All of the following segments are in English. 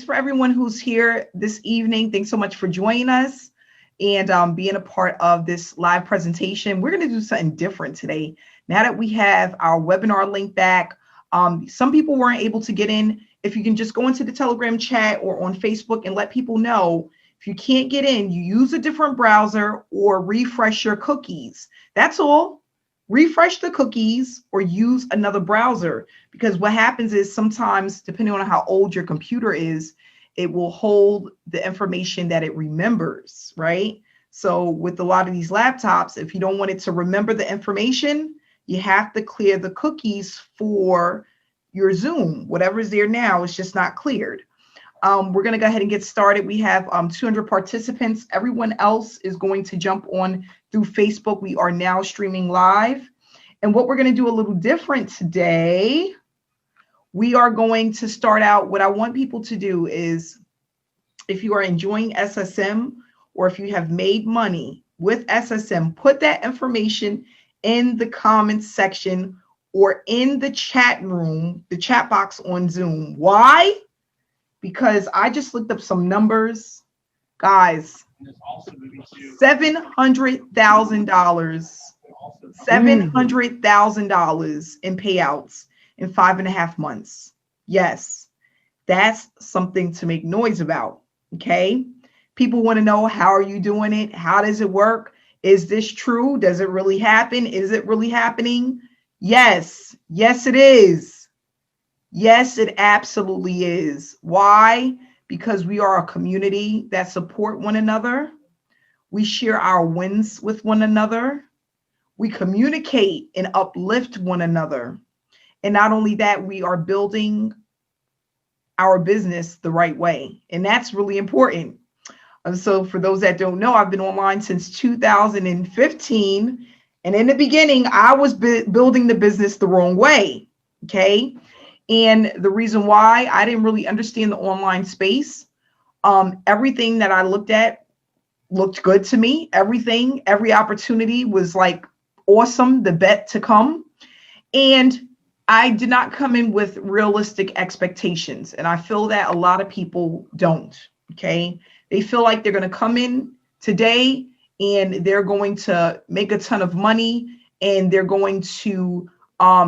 thanks for everyone who's here this evening. Thanks so much for joining us and being a part of this live presentation. We're going to do something different today. Now that we have our webinar link back, some people weren't able to get in. If you can just go into the Telegram chat or on Facebook and let people know, if you can't get in, you use a different browser or refresh your cookies. That's all. Refresh the cookies or use another browser, because what happens is sometimes, depending on how old your computer is, it will hold the information that it remembers, right? So with a lot of these laptops, if you don't want it to remember the information, you have to clear the cookies for your Zoom. Whatever's there now is just not cleared. We're going to go ahead and get started. We have 200 participants. Everyone else is going to jump on through Facebook. We are now streaming live. And what we're going to do a little different today, we are going to start out. What I want people to do is, if you are enjoying SSM or if you have made money with SSM, put that information in the comments section or in the chat room, the chat box on Zoom. Why? Because I just looked up some numbers, guys. $700,000, $700,000 in payouts in 5.5 months. Yes, that's something to make noise about. Okay, people want to know, how are you doing it? How does it work? Is this true? Does it really happen? Is it really happening? Yes, yes, it is. Yes, it absolutely is. Why? Because we are a community that support one another. We share our wins with one another. We communicate and uplift one another. And not only that, we are building our business the right way. And that's really important. So for those that don't know, I've been online since 2015. And in the beginning, I was building the business the wrong way. Okay. And the reason why, I didn't really understand the online space. Everything that I looked at looked good to me. Every opportunity was like awesome, the bet to come. And I did not come in with realistic expectations. And I feel that a lot of people don't. Okay. They feel like they're going to come in today and they're going to make a ton of money and they're going to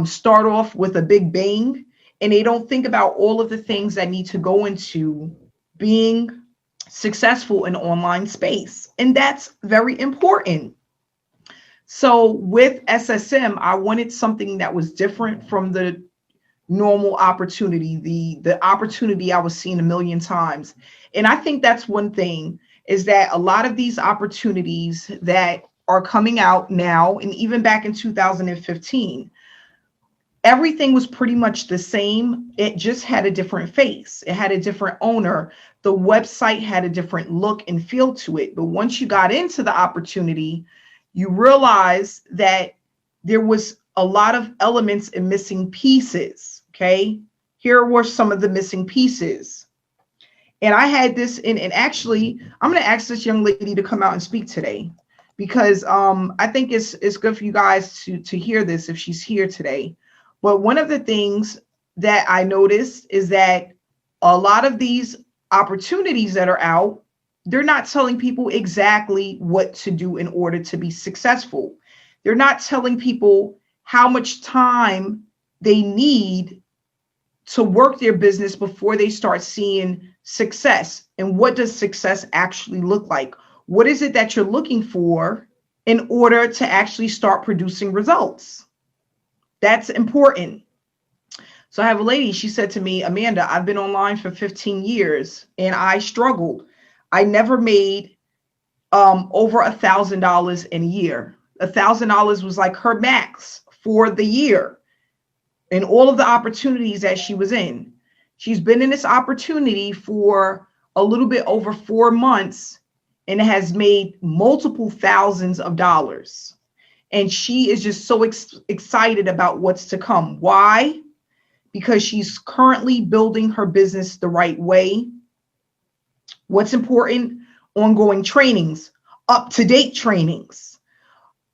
start off with a big bang. And they don't think about all of the things that need to go into being successful in online space. And that's very important. So with SSM, I wanted something that was different from the normal opportunity, the opportunity I was seeing a million times. And I think that's one thing, is that a lot of these opportunities that are coming out now, and even back in 2015, everything was pretty much the same. It just had a different face. It had a different owner. The website had a different look and feel to it. But once you got into the opportunity, you realize that there was a lot of elements and missing pieces. Okay. Here were some of the missing pieces. And I had this in, and actually, I'm going to ask this young lady to come out and speak today, because I think it's good for you guys to hear this if she's here today. But one of the things that I noticed is that a lot of these opportunities that are out, they're not telling people exactly what to do in order to be successful. They're not telling people how much time they need to work their business before they start seeing success. And what does success actually look like? What is it that you're looking for in order to actually start producing results? That's important. So I have a lady, she said to me, Amanda, I've been online for 15 years and I struggled. I never made over $1,000 in a year. $1,000 was like her max for the year and all of the opportunities that she was in. She's been in this opportunity for a little bit over 4 months and has made multiple thousands of dollars. And she is just so excited about what's to come. Why? Because she's currently building her business the right way. What's important? Ongoing trainings, up-to-date trainings,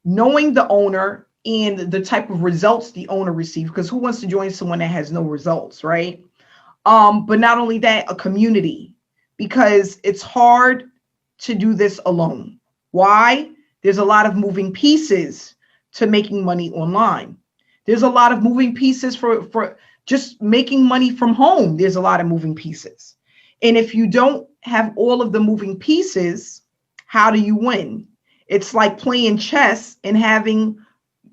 knowing the owner and the type of results the owner receives, because who wants to join someone that has no results, right? But not only that, a community, because it's hard to do this alone. Why? There's a lot of moving pieces to making money online. There's a lot of moving pieces for just making money from home. There's a lot of moving pieces. And if you don't have all of the moving pieces, how do you win? It's like playing chess and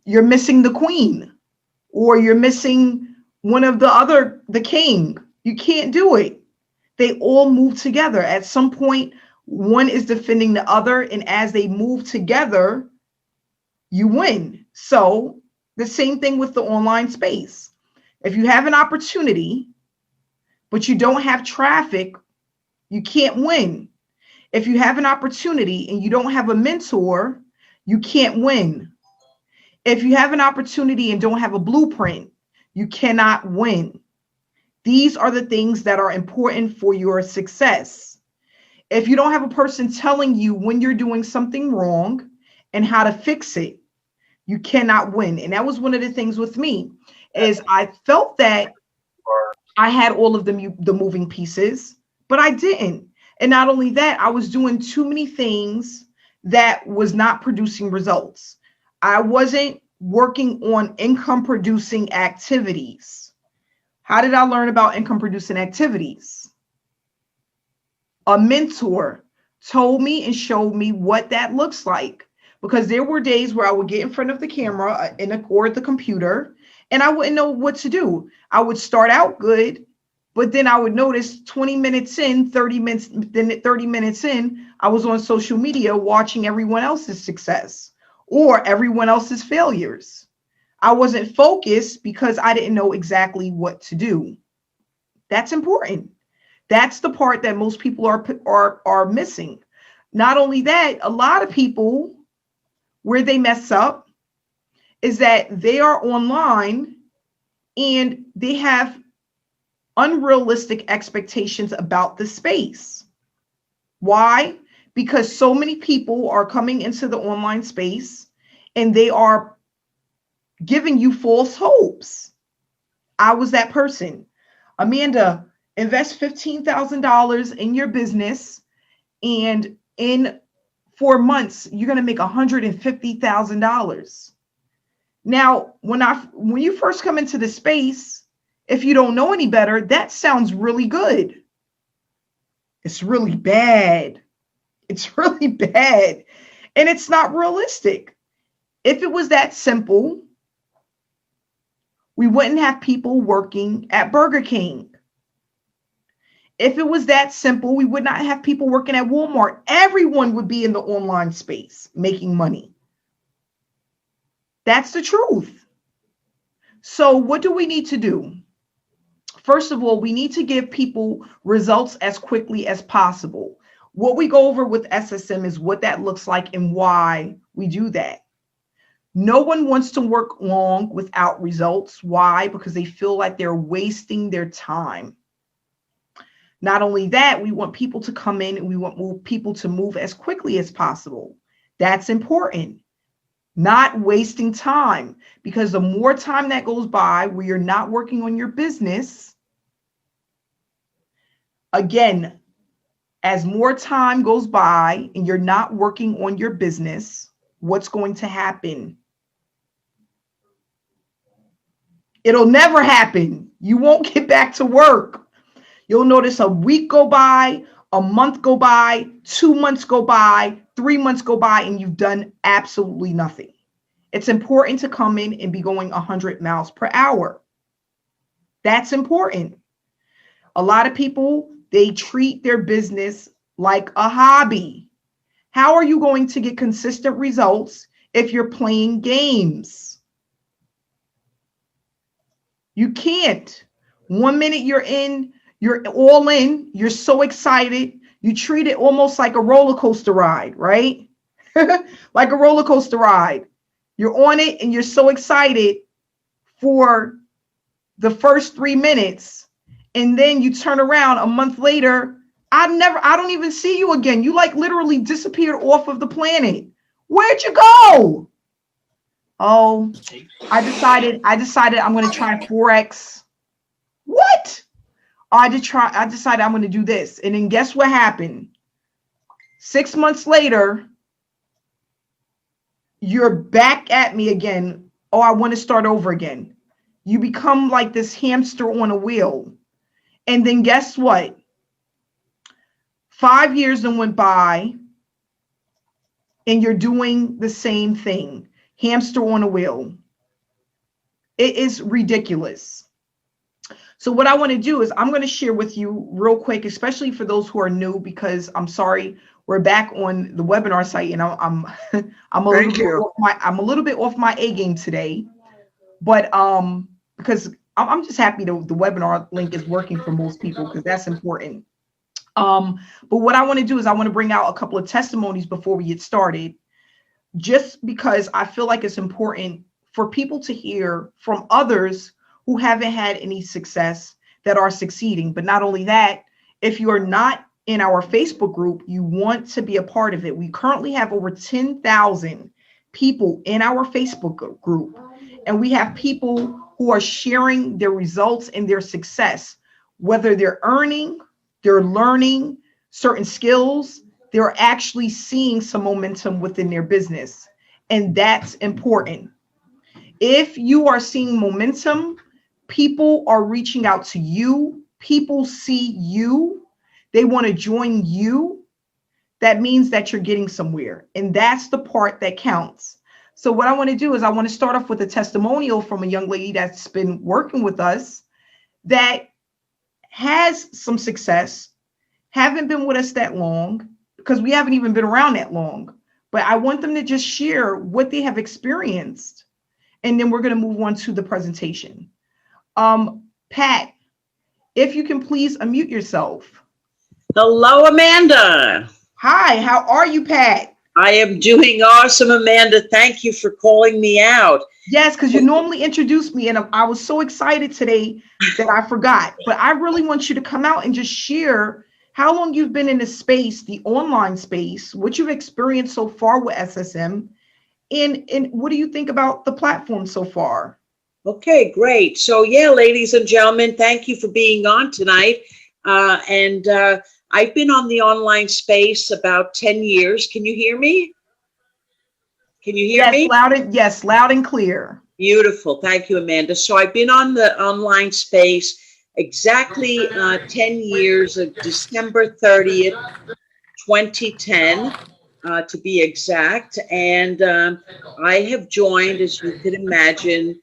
you're missing the queen, or you're missing one of the king. You can't do it. They all move together. At some point, one is defending the other, and as they move together, you win. So the same thing with the online space. If you have an opportunity, but you don't have traffic, you can't win. If you have an opportunity and you don't have a mentor, you can't win. If you have an opportunity and don't have a blueprint, you cannot win. These are the things that are important for your success. If you don't have a person telling you when you're doing something wrong and how to fix it, you cannot win. And that was one of the things with me, is I felt that I had all of the moving pieces, but I didn't. And not only that, I was doing too many things that was not producing results. I wasn't working on income producing activities. How did I learn about income producing activities? A mentor told me and showed me what that looks like, because there were days where I would get in front of the camera or the computer, and I wouldn't know what to do. I would start out good, but then I would notice 20 minutes in, 30 minutes in, I was on social media watching everyone else's success or everyone else's failures. I wasn't focused because I didn't know exactly what to do. That's important. That's the part that most people are missing. Not only that, a lot of people, where they mess up is that they are online and they have unrealistic expectations about the space. Why? Because so many people are coming into the online space and they are giving you false hopes. I was that person. Amanda, invest $15,000 in your business, and in 4 months, you're going to make $150,000. Now, when you first come into the space, if you don't know any better, that sounds really good. It's really bad. It's really bad. And it's not realistic. If it was that simple, we wouldn't have people working at Burger King. If it was that simple, we would not have people working at Walmart. Everyone would be in the online space making money. That's the truth. So what do we need to do? First of all, we need to give people results as quickly as possible. What we go over with SSM is what that looks like and why we do that. No one wants to work long without results. Why? Because they feel like they're wasting their time. Not only that, we want people to come in and we want people to move as quickly as possible. That's important. Not wasting time, because the more time that goes by where you're not working on your business, again, as more time goes by and you're not working on your business, what's going to happen? It'll never happen. You won't get back to work. You'll notice a week go by, a month go by, 2 months go by, 3 months go by, and you've done absolutely nothing. It's important to come in and be going 100 miles per hour. That's important. A lot of people, they treat their business like a hobby. How are you going to get consistent results if you're playing games? You can't. 1 minute you're all in, you're so excited, you treat it almost like a roller coaster ride, right? Like a roller coaster ride. You're on it and you're so excited for the first 3 minutes, and then you turn around a month later, I don't even see you again. You like literally disappeared off of the planet. Where'd you go? Oh, I decided I'm going to try Forex. What? I decided I'm going to do this. And then guess what happened? 6 months later, you're back at me again. Oh, I want to start over again. You become like this hamster on a wheel. And then guess what? 5 years then went by and you're doing the same thing. Hamster on a wheel. It is ridiculous. So what I want to do is I'm going to share with you real quick, especially for those who are new, because I'm sorry, we're back on the webinar site and I'm a little bit off my A game today, but because I'm just happy the webinar link is working for most people, because that's important. But what I want to do is I want to bring out a couple of testimonies before we get started, just because I feel like it's important for people to hear from others who haven't had any success that are succeeding. But not only that, if you are not in our Facebook group, you want to be a part of it. We currently have over 10,000 people in our Facebook group, and we have people who are sharing their results and their success, whether they're earning, they're learning certain skills, they're actually seeing some momentum within their business. And that's important. If you are seeing momentum, people are reaching out to you. People see you. They want to join you. That means that you're getting somewhere. And that's the part that counts. So what I want to do is I want to start off with a testimonial from a young lady that's been working with us that has some success, haven't been with us that long, because we haven't even been around that long. But I want them to just share what they have experienced. And then we're going to move on to the presentation. Pat, if you can please unmute yourself. Hello, Amanda. Hi, how are you, Pat? I am doing awesome, Amanda. Thank you for calling me out. Yes, because you normally introduce me, and I was so excited today that I forgot. But I really want you to come out and just share how long you've been in the space, the online space, what you've experienced so far with SSM, and what do you think about the platform so far? Okay, great. So yeah, ladies and gentlemen, thank you for being on tonight. I've been on the online space about 10 years. Can you hear me? Can you hear me? Yes, loud and clear. Beautiful. Thank you, Amanda. So I've been on the online space exactly 10 years, of December 30th, 2010, to be exact. And I have joined, as you can imagine,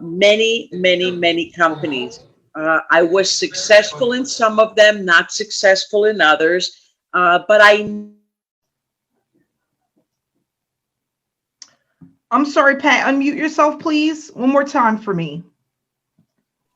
many companies. I was successful in some of them, not successful in others, but I'm sorry, Pat, unmute yourself, please. One more time for me.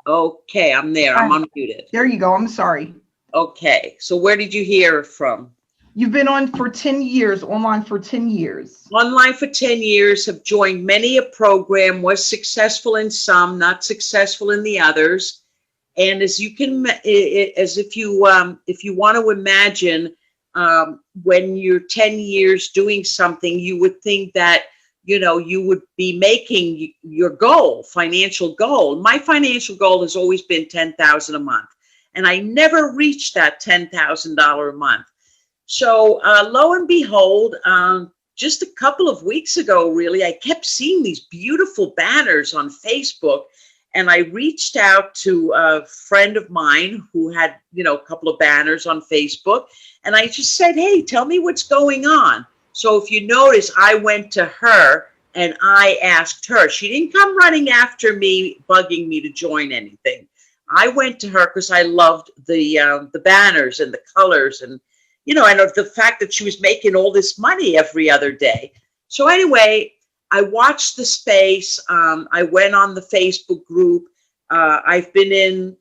Okay, I'm there. I'm unmuted. There you go. I'm sorry. Okay, so where did you hear from? You've been on for 10 years, online for 10 years. Online for 10 years, have joined many a program, was successful in some, not successful in the others. And as you can, if you want to imagine, when you're 10 years doing something, you would think that, you would be making your goal, financial goal. My financial goal has always been $10,000 a month, and I never reached that $10,000 a month. So lo and behold, just a couple of weeks ago, really, I kept seeing these beautiful banners on Facebook. And I reached out to a friend of mine who had, a couple of banners on Facebook. And I just said, hey, tell me what's going on. So if you notice, I went to her and I asked her. She didn't come running after me, bugging me to join anything. I went to her because I loved the banners and the colors and, and the fact that she was making all this money every other day. So anyway, I watched the space. I went on the Facebook group. I've been in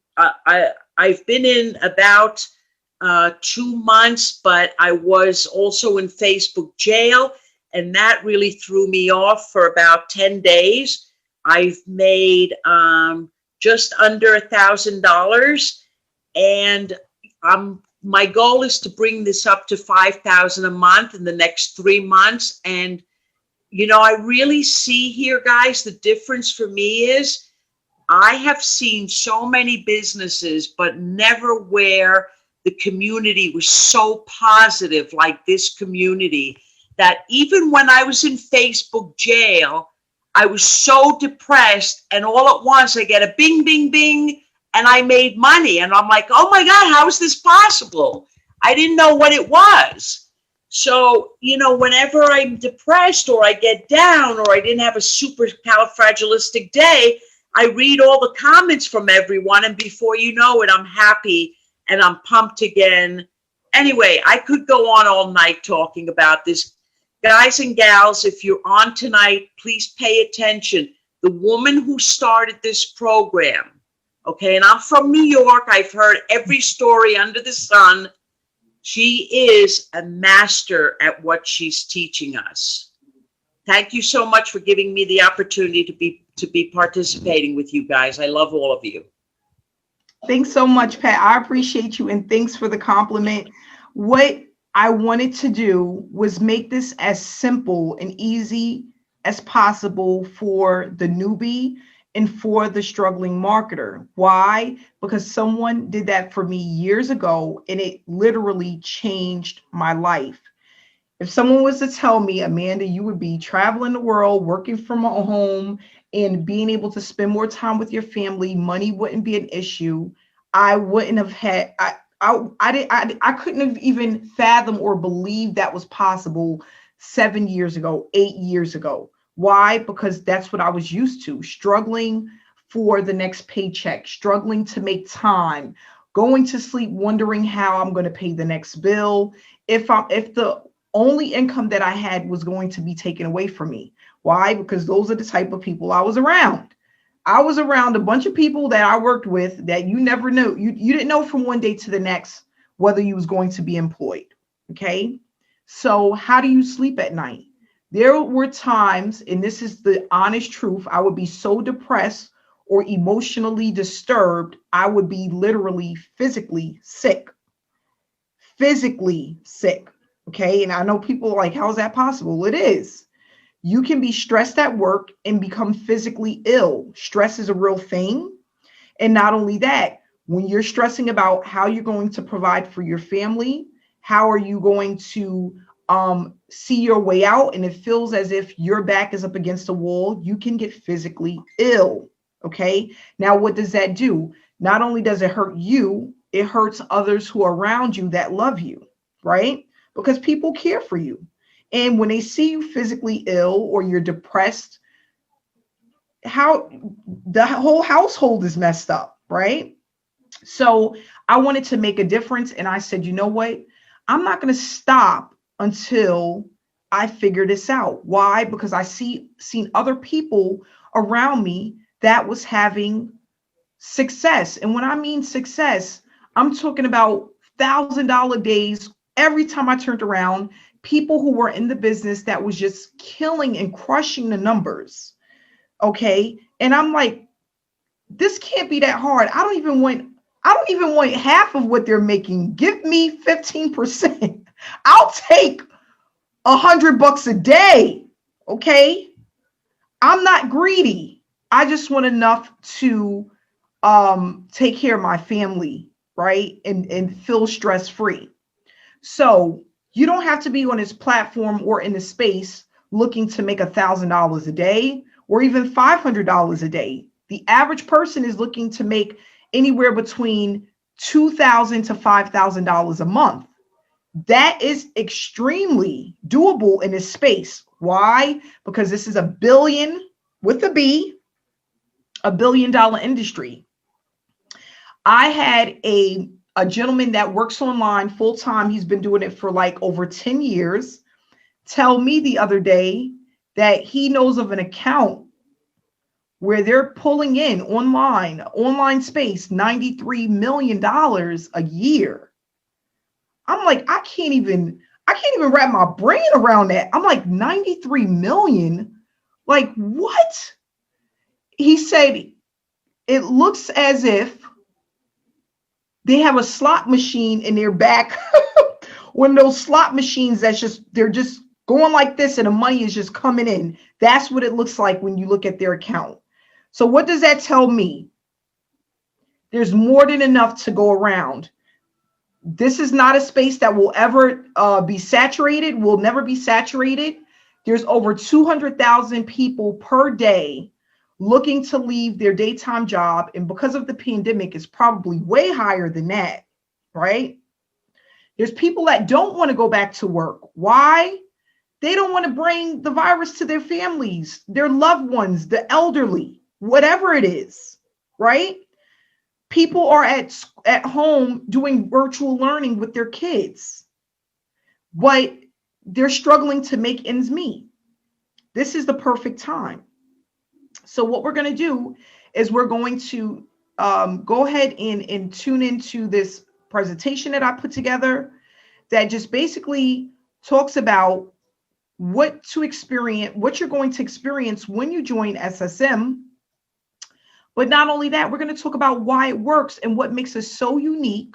about 2 months, but I was also in Facebook jail, and that really threw me off for about 10 days. I've made just under $1,000, and my goal is to bring this up to $5,000 a month in the next 3 months. And I really see here, guys, the difference for me is I have seen so many businesses, but never where the community was so positive like this community, that even when I was in Facebook jail, I was so depressed, and all at once I get a bing, bing, bing, and I made money. And I'm like, oh my God, how is this possible? I didn't know what it was. So, whenever I'm depressed or I get down or I didn't have a supercalifragilistic day, I read all the comments from everyone, and before you know it, I'm happy and I'm pumped again. Anyway, I could go on all night talking about this. Guys and gals, if you're on tonight, please pay attention. The woman who started this program, okay, and I'm from New York. I've heard every story under the sun. She is a master at what she's teaching us. Thank you so much for giving me the opportunity to be participating with you guys. I love all of you. Thanks so much, Pat. I appreciate you, and thanks for the compliment. What I wanted to do was make this as simple and easy as possible for the newbie and for the struggling marketer. Why? Because someone did that for me years ago, and it literally changed my life. If someone was to tell me, Amanda, you would be traveling the world, working from home, and being able to spend more time with your family, money wouldn't be an issue, I wouldn't have had, I couldn't have even fathomed or believed that was possible 7 years ago, 8 years ago. Why? Because that's what I was used to, struggling for the next paycheck, struggling to make time, going to sleep wondering how I'm going to pay the next bill, if the only income that I had was going to be taken away from me. Why? Because those are the type of people I was around. I was around a bunch of people that I worked with that you never knew. You didn't know from one day to the next whether you was going to be employed. Okay. So how do you sleep at night? There were times, and this is the honest truth, I would be so depressed or emotionally disturbed, I would be literally physically sick. Physically sick. Okay. And I know people are like, how is that possible? It is. You can be stressed at work and become physically ill. Stress is a real thing. And not only that, when you're stressing about how you're going to provide for your family, how are you going to see your way out, and it feels as if your back is up against a wall, you can get physically ill. Okay. Now, what does that do? Not only does it hurt you, it hurts others who are around you that love you, right? Because people care for you. And when they see you physically ill or you're depressed, how the whole household is messed up, right? So I wanted to make a difference. And I said, you know what? I'm not going to stop until I figure this out. Why? Because I seen other people around me that was having success. And when I mean success, I'm talking about $1,000 days. Every time I turned around, people who were in the business that was just killing and crushing the numbers. Okay. And I'm like, this can't be that hard. I don't even want half of what they're making. Give me 15%. I'll take $100 a day. Okay. I'm not greedy. I just want enough to take care of my family, right? And feel stress free. So you don't have to be on this platform or in this space looking to make $1,000 a day or even $500 a day. The average person is looking to make anywhere between $2,000 to $5,000 a month. That is extremely doable in this space. Why? Because this is a billion with a B, $1 billion industry. I had a gentleman that works online full time. He's been doing it for like over 10 years. Tell me the other day that he knows of an account where they're pulling in online space, $93 million a year. I'm like, I can't even wrap my brain around that. I'm like, 93 million? Like what? He said, it looks as if they have a slot machine in their back. One of those slot machines they're just going like this and the money is just coming in. That's what it looks like when you look at their account. So what does that tell me? There's more than enough to go around. This is not a space that will ever be saturated, will never be saturated. There's over 200,000 people per day looking to leave their daytime job. And because of the pandemic, it's probably way higher than that, right? There's people that don't want to go back to work. Why? They don't want to bring the virus to their families, their loved ones, the elderly, whatever it is, right? People are at home doing virtual learning with their kids, but they're struggling to make ends meet. This is the perfect time. So what we're going to do is we're going to go ahead and tune into this presentation that I put together that just basically talks about what to experience, what you're going to experience when you join SSM. But not only that, we're going to talk about why it works and what makes us so unique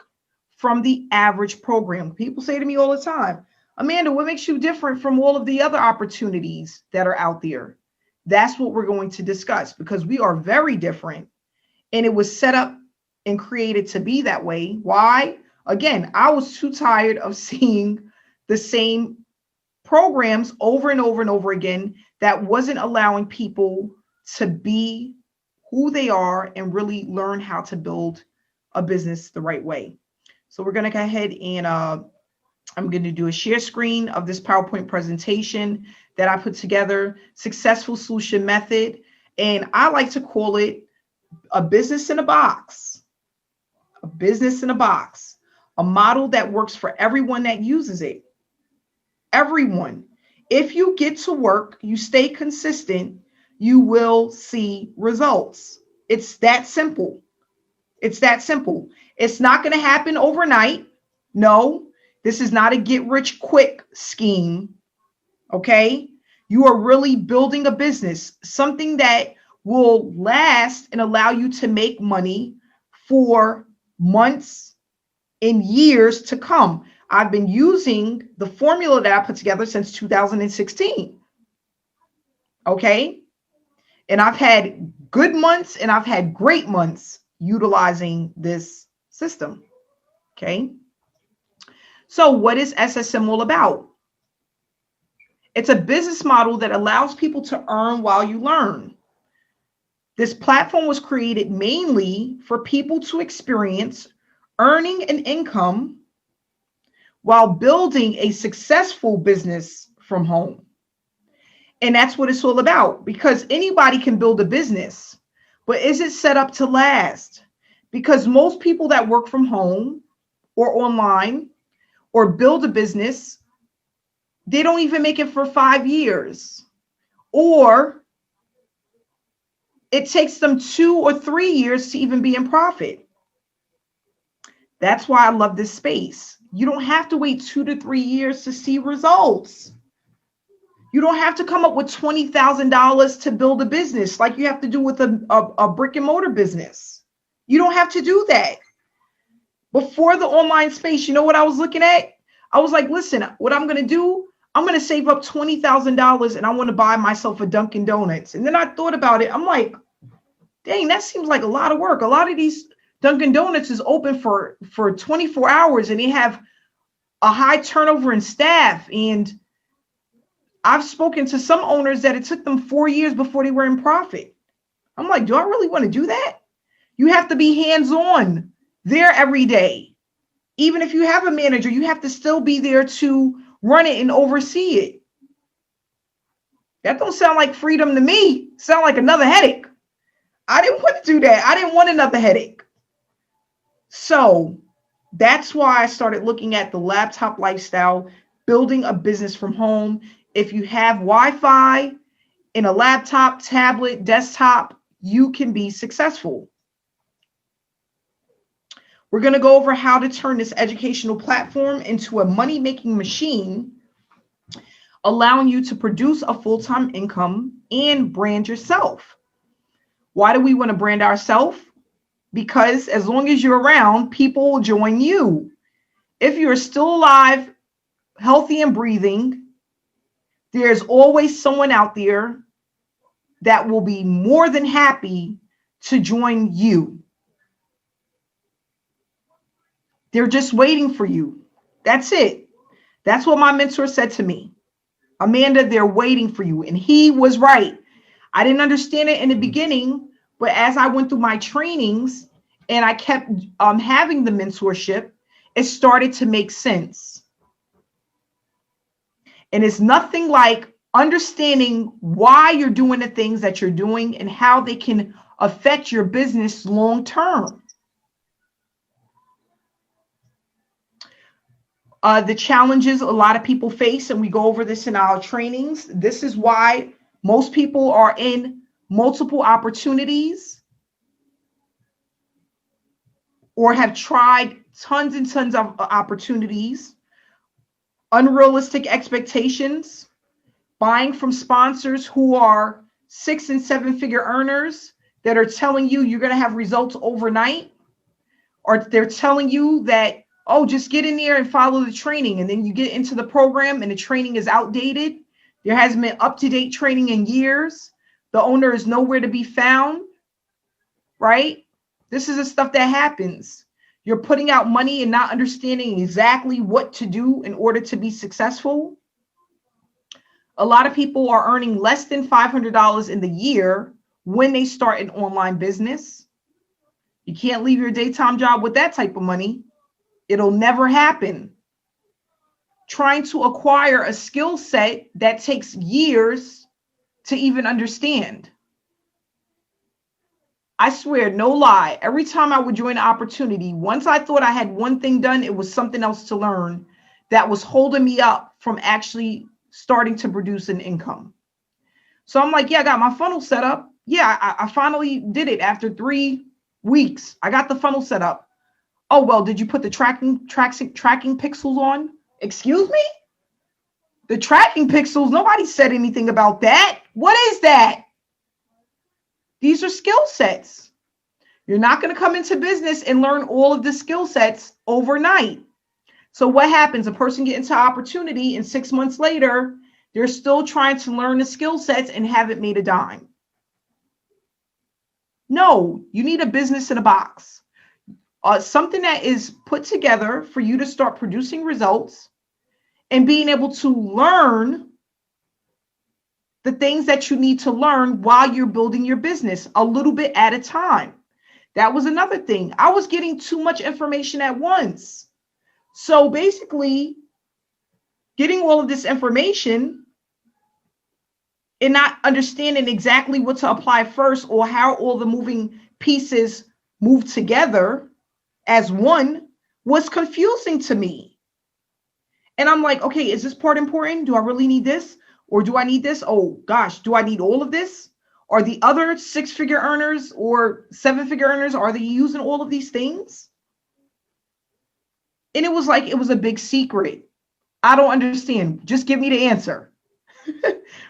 from the average program. People say to me all the time, Amanda, what makes you different from all of the other opportunities that are out there? That's what we're going to discuss, because we are very different, and it was set up and created to be that way. Why? Again, I was too tired of seeing the same programs over and over and over again that wasn't allowing people to be who they are and really learn how to build a business the right way. So we're going to go ahead and I'm going to do a share screen of this PowerPoint presentation that I put together, Successful Solution Method. And I like to call it a business in a box, a business in a box, a model that works for everyone that uses it. Everyone. If you get to work, you stay consistent, you will see results. It's that simple. It's that simple. It's not going to happen overnight. No, this is not a get rich quick scheme. Okay. You are really building a business, something that will last and allow you to make money for months and years to come. I've been using the formula that I put together since 2016. Okay. And I've had good months and I've had great months utilizing this system. Okay. So what is SSM all about? It's a business model that allows people to earn while you learn. This platform was created mainly for people to experience earning an income while building a successful business from home. And that's what it's all about, because anybody can build a business, but is it set up to last? Because most people that work from home or online or build a business, they don't even make it for 5 years, or it takes them 2 or 3 years to even be in profit. That's why I love this space. You don't have to wait 2 to 3 years to see results. You don't have to come up with $20,000 to build a business like you have to do with a brick and mortar business. You don't have to do that. Before the online space, you know what I was looking at? I was like, listen, what I'm going to do, I'm going to save up $20,000 and I want to buy myself a Dunkin' Donuts. And then I thought about it. I'm like, dang, that seems like a lot of work. A lot of these Dunkin' Donuts is open for 24 hours and they have a high turnover in staff. And I've spoken to some owners that it took them 4 years before they were in profit. I'm like, do I really want to do that? You have to be hands-on there every day. Even if you have a manager, you have to still be there to run it and oversee it. That don't sound like freedom to me. Sound like another headache. I didn't want to do that. I didn't want another headache. So that's why I started looking at the laptop lifestyle, building a business from home. If you have Wi-Fi in a laptop, tablet, desktop, you can be successful. We're going to go over how to turn this educational platform into a money-making machine, allowing you to produce a full-time income and brand yourself. Why do we want to brand ourselves? Because as long as you're around, people will join you. If you're still alive, healthy and breathing, there's always someone out there that will be more than happy to join you. They're just waiting for you. That's it. That's what my mentor said to me. Amanda, they're waiting for you. And he was right. I didn't understand it in the beginning, but as I went through my trainings and I kept having the mentorship, it started to make sense. And it's nothing like understanding why you're doing the things that you're doing and how they can affect your business long term. The challenges a lot of people face, and we go over this in our trainings. This is why most people are in multiple opportunities or have tried tons and tons of opportunities. Unrealistic expectations, buying from sponsors who are 6- and 7-figure earners that are telling you you're going to have results overnight, or they're telling you that, oh, just get in there and follow the training. And then you get into the program and the training is outdated. There hasn't been up-to-date training in years. The owner is nowhere to be found, right? This is the stuff that happens. You're putting out money and not understanding exactly what to do in order to be successful. A lot of people are earning less than $500 in the year when they start an online business. You can't leave your daytime job with that type of money. It'll never happen. Trying to acquire a skill set that takes years to even understand. I swear, no lie, every time I would join an opportunity, once I thought I had one thing done, it was something else to learn that was holding me up from actually starting to produce an income. So I'm like, yeah, I got my funnel set up. Yeah, I finally did it after 3 weeks. I got the funnel set up. Oh, well, did you put the tracking pixels on? Excuse me? The tracking pixels, nobody said anything about that. What is that? These are skill sets. You're not going to come into business and learn all of the skill sets overnight. So what happens? A person gets into opportunity and 6 months later, they're still trying to learn the skill sets and haven't made a dime. No, you need a business in a box. Something that is put together for you to start producing results and being able to learn the things that you need to learn while you're building your business a little bit at a time. That was another thing. I was getting too much information at once. So basically, getting all of this information and not understanding exactly what to apply first or how all the moving pieces move together as one was confusing to me. And I'm like, okay, is this part important? Do I really need this? Or do I need this? Oh gosh, do I need all of this? Are the other 6-figure earners or 7-figure earners, are they using all of these things? And it was like, it was a big secret. I don't understand. Just give me the answer,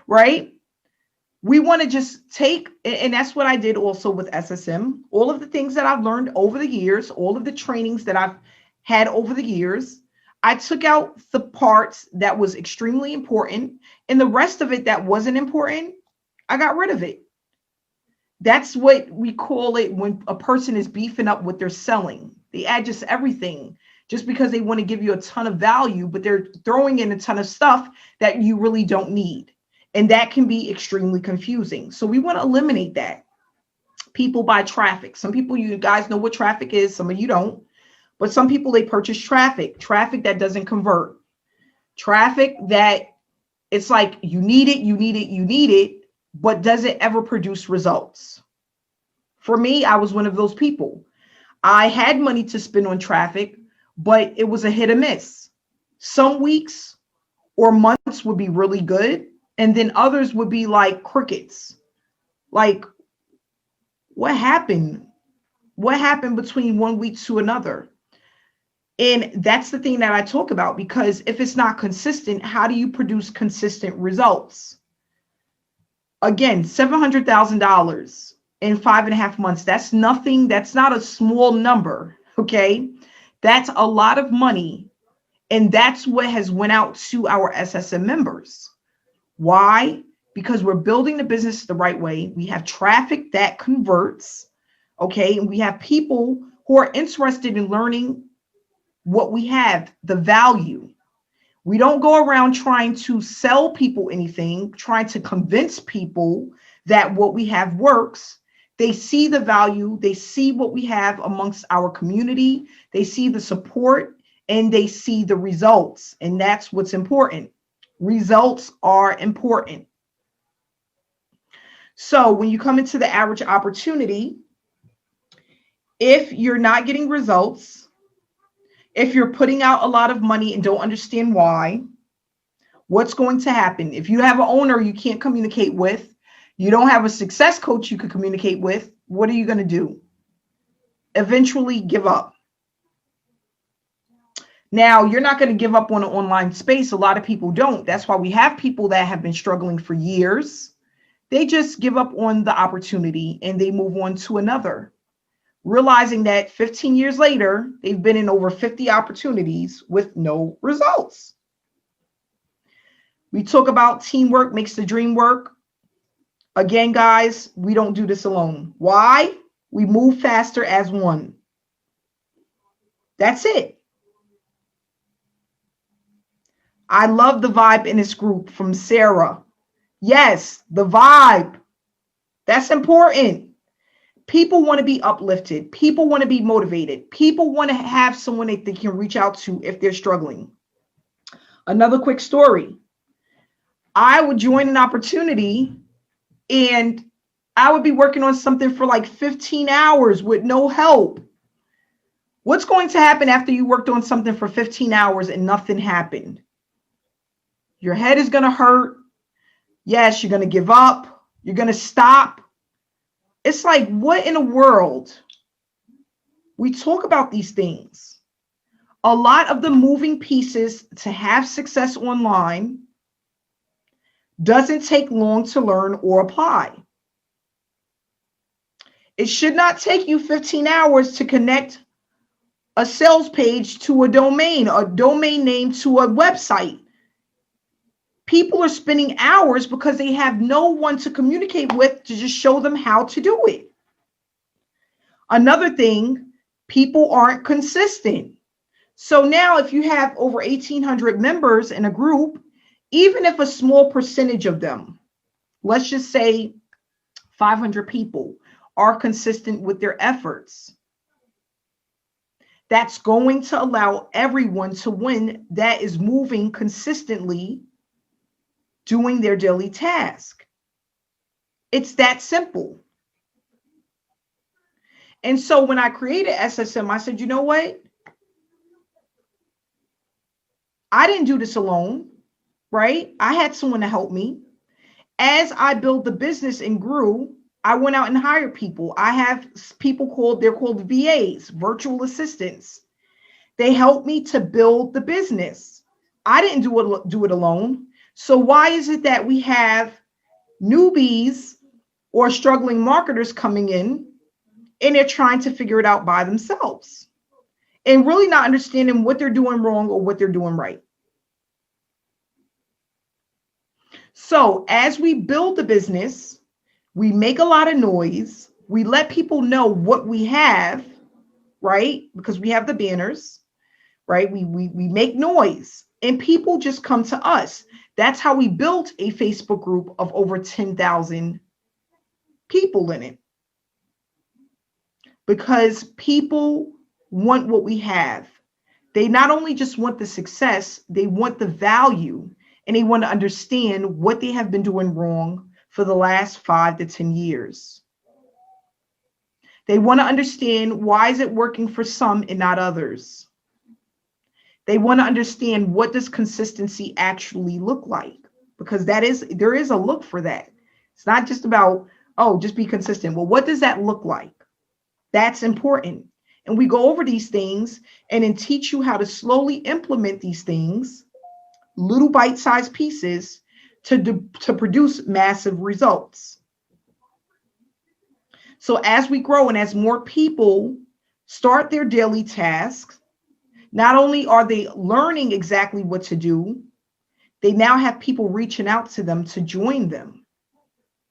right? We want to just take, and that's what I did also with SSM. All of the things that I've learned over the years, all of the trainings that I've had over the years, I took out the parts that was extremely important, and the rest of it that wasn't important, I got rid of it. That's what we call it when a person is beefing up what they're selling. They add just everything just because they want to give you a ton of value, but they're throwing in a ton of stuff that you really don't need. And that can be extremely confusing. So we want to eliminate that. People buy traffic. Some people, you guys know what traffic is. Some of you don't. But some people, they purchase traffic that doesn't convert. Traffic that it's like you need it, but does it ever produce results? For me, I was one of those people. I had money to spend on traffic, but it was a hit or miss. Some weeks or months would be really good, and then others would be like crickets. Like, what happened? What happened between 1 week to another? And that's the thing that I talk about, because if it's not consistent, how do you produce consistent results? Again, $700,000 in 5.5 months. That's nothing. That's not a small number. Okay. That's a lot of money. And that's what has went out to our SSM members. Why? because we're building the business the right way. We have traffic that converts, okay? And we have people who are interested in learning what we have, the value. We don't go around trying to sell people anything, trying to convince people that what we have works. They see the value, they see what we have amongst our community, they see the support, and they see the results. And that's what's important. Results are important. So when you come into the average opportunity, if you're not getting results, if you're putting out a lot of money and don't understand why, what's going to happen? If you have an owner you can't communicate with, you don't have a success coach you can communicate with, what are you going to do? Eventually give up. Now, you're not going to give up on an online space. A lot of people don't. That's why we have people that have been struggling for years. They just give up on the opportunity and they move on to another, realizing that 15 years later, they've been in over 50 opportunities with no results. We talk about teamwork makes the dream work. Again, guys, we don't do this alone. Why? We move faster as one. That's it. I love the vibe in this group from Sarah. Yes, the vibe. That's important. People want to be uplifted. People want to be motivated. People want to have someone that they can reach out to if they're struggling. Another quick story. I would join an opportunity and I would be working on something for like 15 hours with no help. What's going to happen after you worked on something for 15 hours and nothing happened? Your head is going to hurt. Yes, you're going to give up. You're going to stop. It's like, what in the world? We talk about these things. A lot of the moving pieces to have success online doesn't take long to learn or apply. It should not take you 15 hours to connect a sales page to a domain name to a website. People are spending hours because they have no one to communicate with to just show them how to do it. Another thing, people aren't consistent. So now if you have over 1,800 members in a group, even if a small percentage of them, let's just say 500 people, are consistent with their efforts, that's going to allow everyone to win that is moving consistently, doing their daily task. It's that simple. And so when I created SSM, I said, you know what? I didn't do this alone, right? I had someone to help me. As I built the business and grew, I went out and hired people. I have people they're called VAs, virtual assistants. They help me to build the business. I didn't do it alone. So why is it that we have newbies or struggling marketers coming in and they're trying to figure it out by themselves and really not understanding what they're doing wrong or what they're doing right? So as we build the business, we make a lot of noise. We let people know what we have, right? Because we have the banners, right? We make noise and people just come to us. That's how we built a Facebook group of over 10,000 people in it. Because people want what we have. They not only just want the success, they want the value, and they want to understand what they have been doing wrong for the last 5 to 10 years. They want to understand, why is it working for some and not others? They want to understand, what does consistency actually look like? Because there is a look for that. It's not just about, oh, just be consistent. Well, what does that look like? That's important. And we go over these things and then teach you how to slowly implement these things, little bite-sized pieces, to produce massive results. So as we grow and as more people start their daily tasks, not only are they learning exactly what to do, they now have people reaching out to them to join them.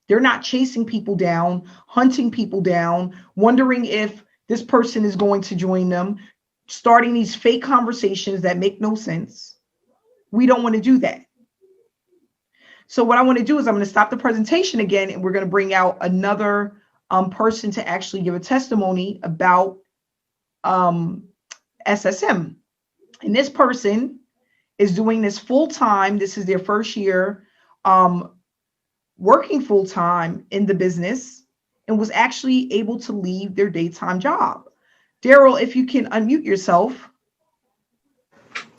They're not chasing people down, hunting people down, wondering if this person is going to join them, starting these fake conversations that make no sense. We don't want to do that. So what I want to do is I'm going to stop the presentation again, and we're going to bring out another person to actually give a testimony about SSM. And this person is doing this full time. This is their first year working full time in the business, and was actually able to leave their daytime job. Daryl, if you can unmute yourself.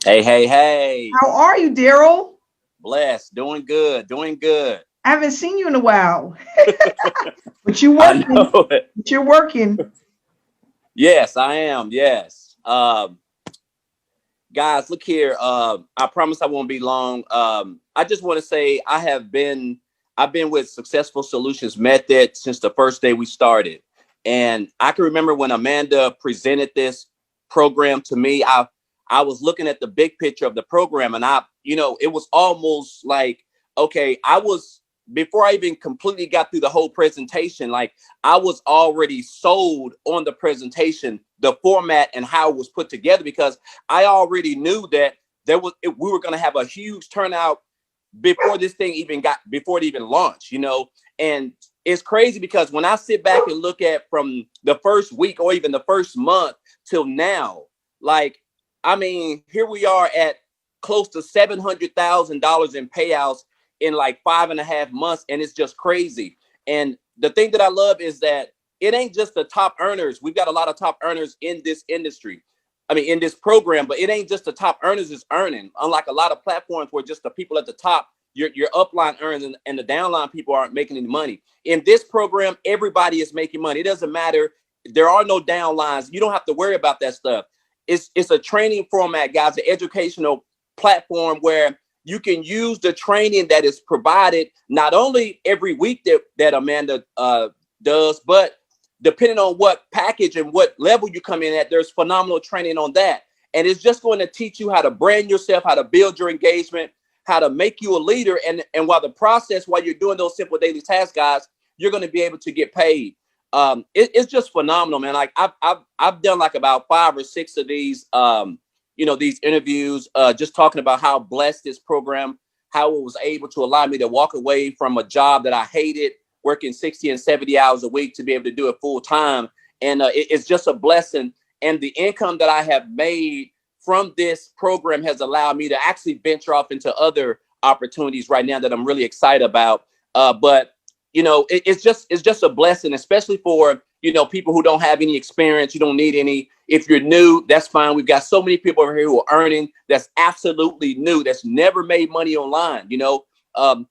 Hey. How are you, Daryl? Blessed, doing good. I haven't seen you in a while. But you're working. I know it. But you're working. Yes, I am. Yes. Guys, look here. I promise I won't be long. I just want to say I've been with Successful Solutions Method since the first day we started. And I can remember when Amanda presented this program to me, I was looking at the big picture of the program, and it was almost like, okay, before I even completely got through the whole presentation, like I was already sold on the presentation, the format and how it was put together, because I already knew that we were going to have a huge turnout before this thing before it even launched, and it's crazy because when I sit back and look at from the first week or even the first month till now, like, I mean, here we are at close to $700,000 in payouts in like 5.5 months. And it's just crazy. And the thing that I love is that it ain't just the top earners. We've got a lot of top earners in this industry. I mean, in this program, but it ain't just the top earners is earning. Unlike a lot of platforms where just the people at the top, your upline earns and the downline people aren't making any money. In this program, everybody is making money. It doesn't matter. There are no downlines. You don't have to worry about that stuff. It's a training format, guys, an educational platform where you can use the training that is provided not only every week that Amanda does, but depending on what package and what level you come in at, there's phenomenal training on that. And it's just going to teach you how to brand yourself, how to build your engagement, how to make you a leader. And while you're doing those simple daily tasks, guys, you're going to be able to get paid. It's just phenomenal, man. Like I've done like about 5 or 6 of these, these interviews, just talking about how blessed this program, how it was able to allow me to walk away from a job that I hated, working 60 and 70 hours a week to be able to do it full time. And it's just a blessing. And the income that I have made from this program has allowed me to actually venture off into other opportunities right now that I'm really excited about. But it's just a blessing, especially for, people who don't have any experience. You don't need any. If you're new, that's fine. We've got so many people over here who are earning that's absolutely new, that's never made money online.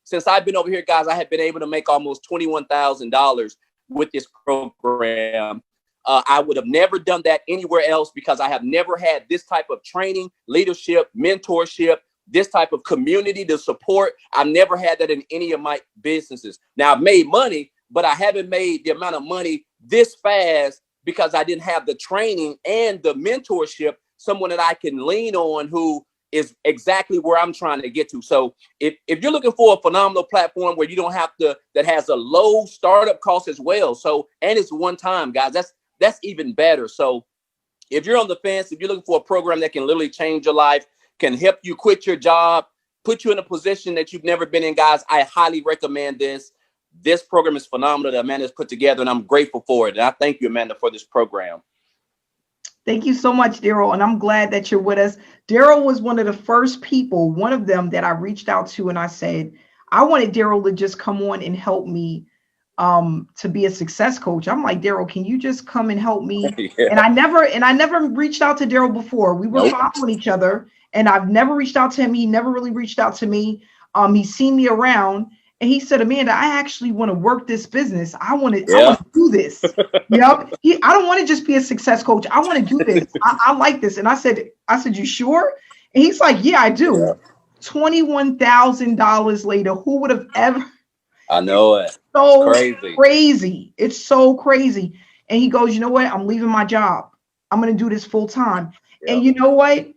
Since I've been over here, guys, I have been able to make almost $21,000 with this program. I would have never done that anywhere else because I have never had this type of training, leadership, mentorship, this type of community to support. I've never had that in any of my businesses. Now I've made money, but I haven't made the amount of money this fast because I didn't have the training and the mentorship, someone that I can lean on who is exactly where I'm trying to get to. So if you're looking for a phenomenal platform where you don't have to, that has a low startup cost as well. So, and it's one time, guys, that's even better. So if you're on the fence, if you're looking for a program that can literally change your life, can help you quit your job, put you in a position that you've never been in, guys, I highly recommend this. This program is phenomenal that Amanda's put together, and I'm grateful for it. And I thank you, Amanda, for this program. Thank you so much, Daryl. And I'm glad that you're with us. Daryl was one of the first people, one of them that I reached out to, and I said, I wanted Daryl to just come on and help me to be a success coach. I'm like, Daryl, can you just come and help me? Yeah. And I never reached out to Daryl before. We were following each other, and I've never reached out to him. He never really reached out to me. He's seen me around, and he said, Amanda, I actually want to work this business. I want to do this. Yep. I don't want to just be a success coach. I want to do this. I like this. And I said, you sure? And he's like, yeah, I do. Yeah. $21,000 later, who would have ever? I know it. So crazy. It's so crazy. And he goes, you know what? I'm leaving my job. I'm going to do this full time. Yep. And you know what?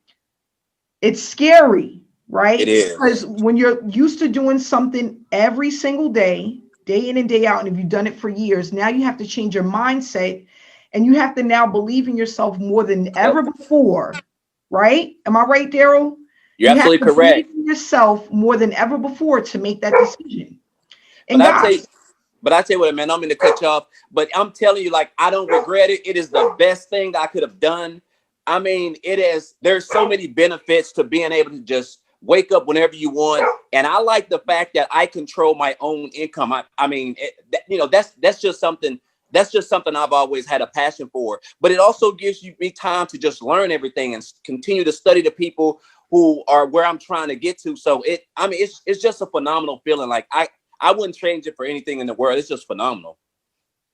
It's scary, right? It is. Because when you're used to doing something every single day, day in and day out, and if you've done it for years, now you have to change your mindset, and you have to now believe in yourself more than ever before, right? Am I right, Daryl? You're You have absolutely to believe correct. in yourself more than ever before to make that decision. But And guys, I tell you what, man, I'm going to cut you off, but I'm telling you, like, I don't regret it. It is the best thing that I could have done. I mean, there's so many benefits to being able to just wake up whenever you want. And I like the fact that I control my own income. I mean, that's just something I've always had a passion for. But it also gives me time to just learn everything and continue to study the people who are where I'm trying to get to. So it's just a phenomenal feeling. Like I wouldn't change it for anything in the world. It's just phenomenal.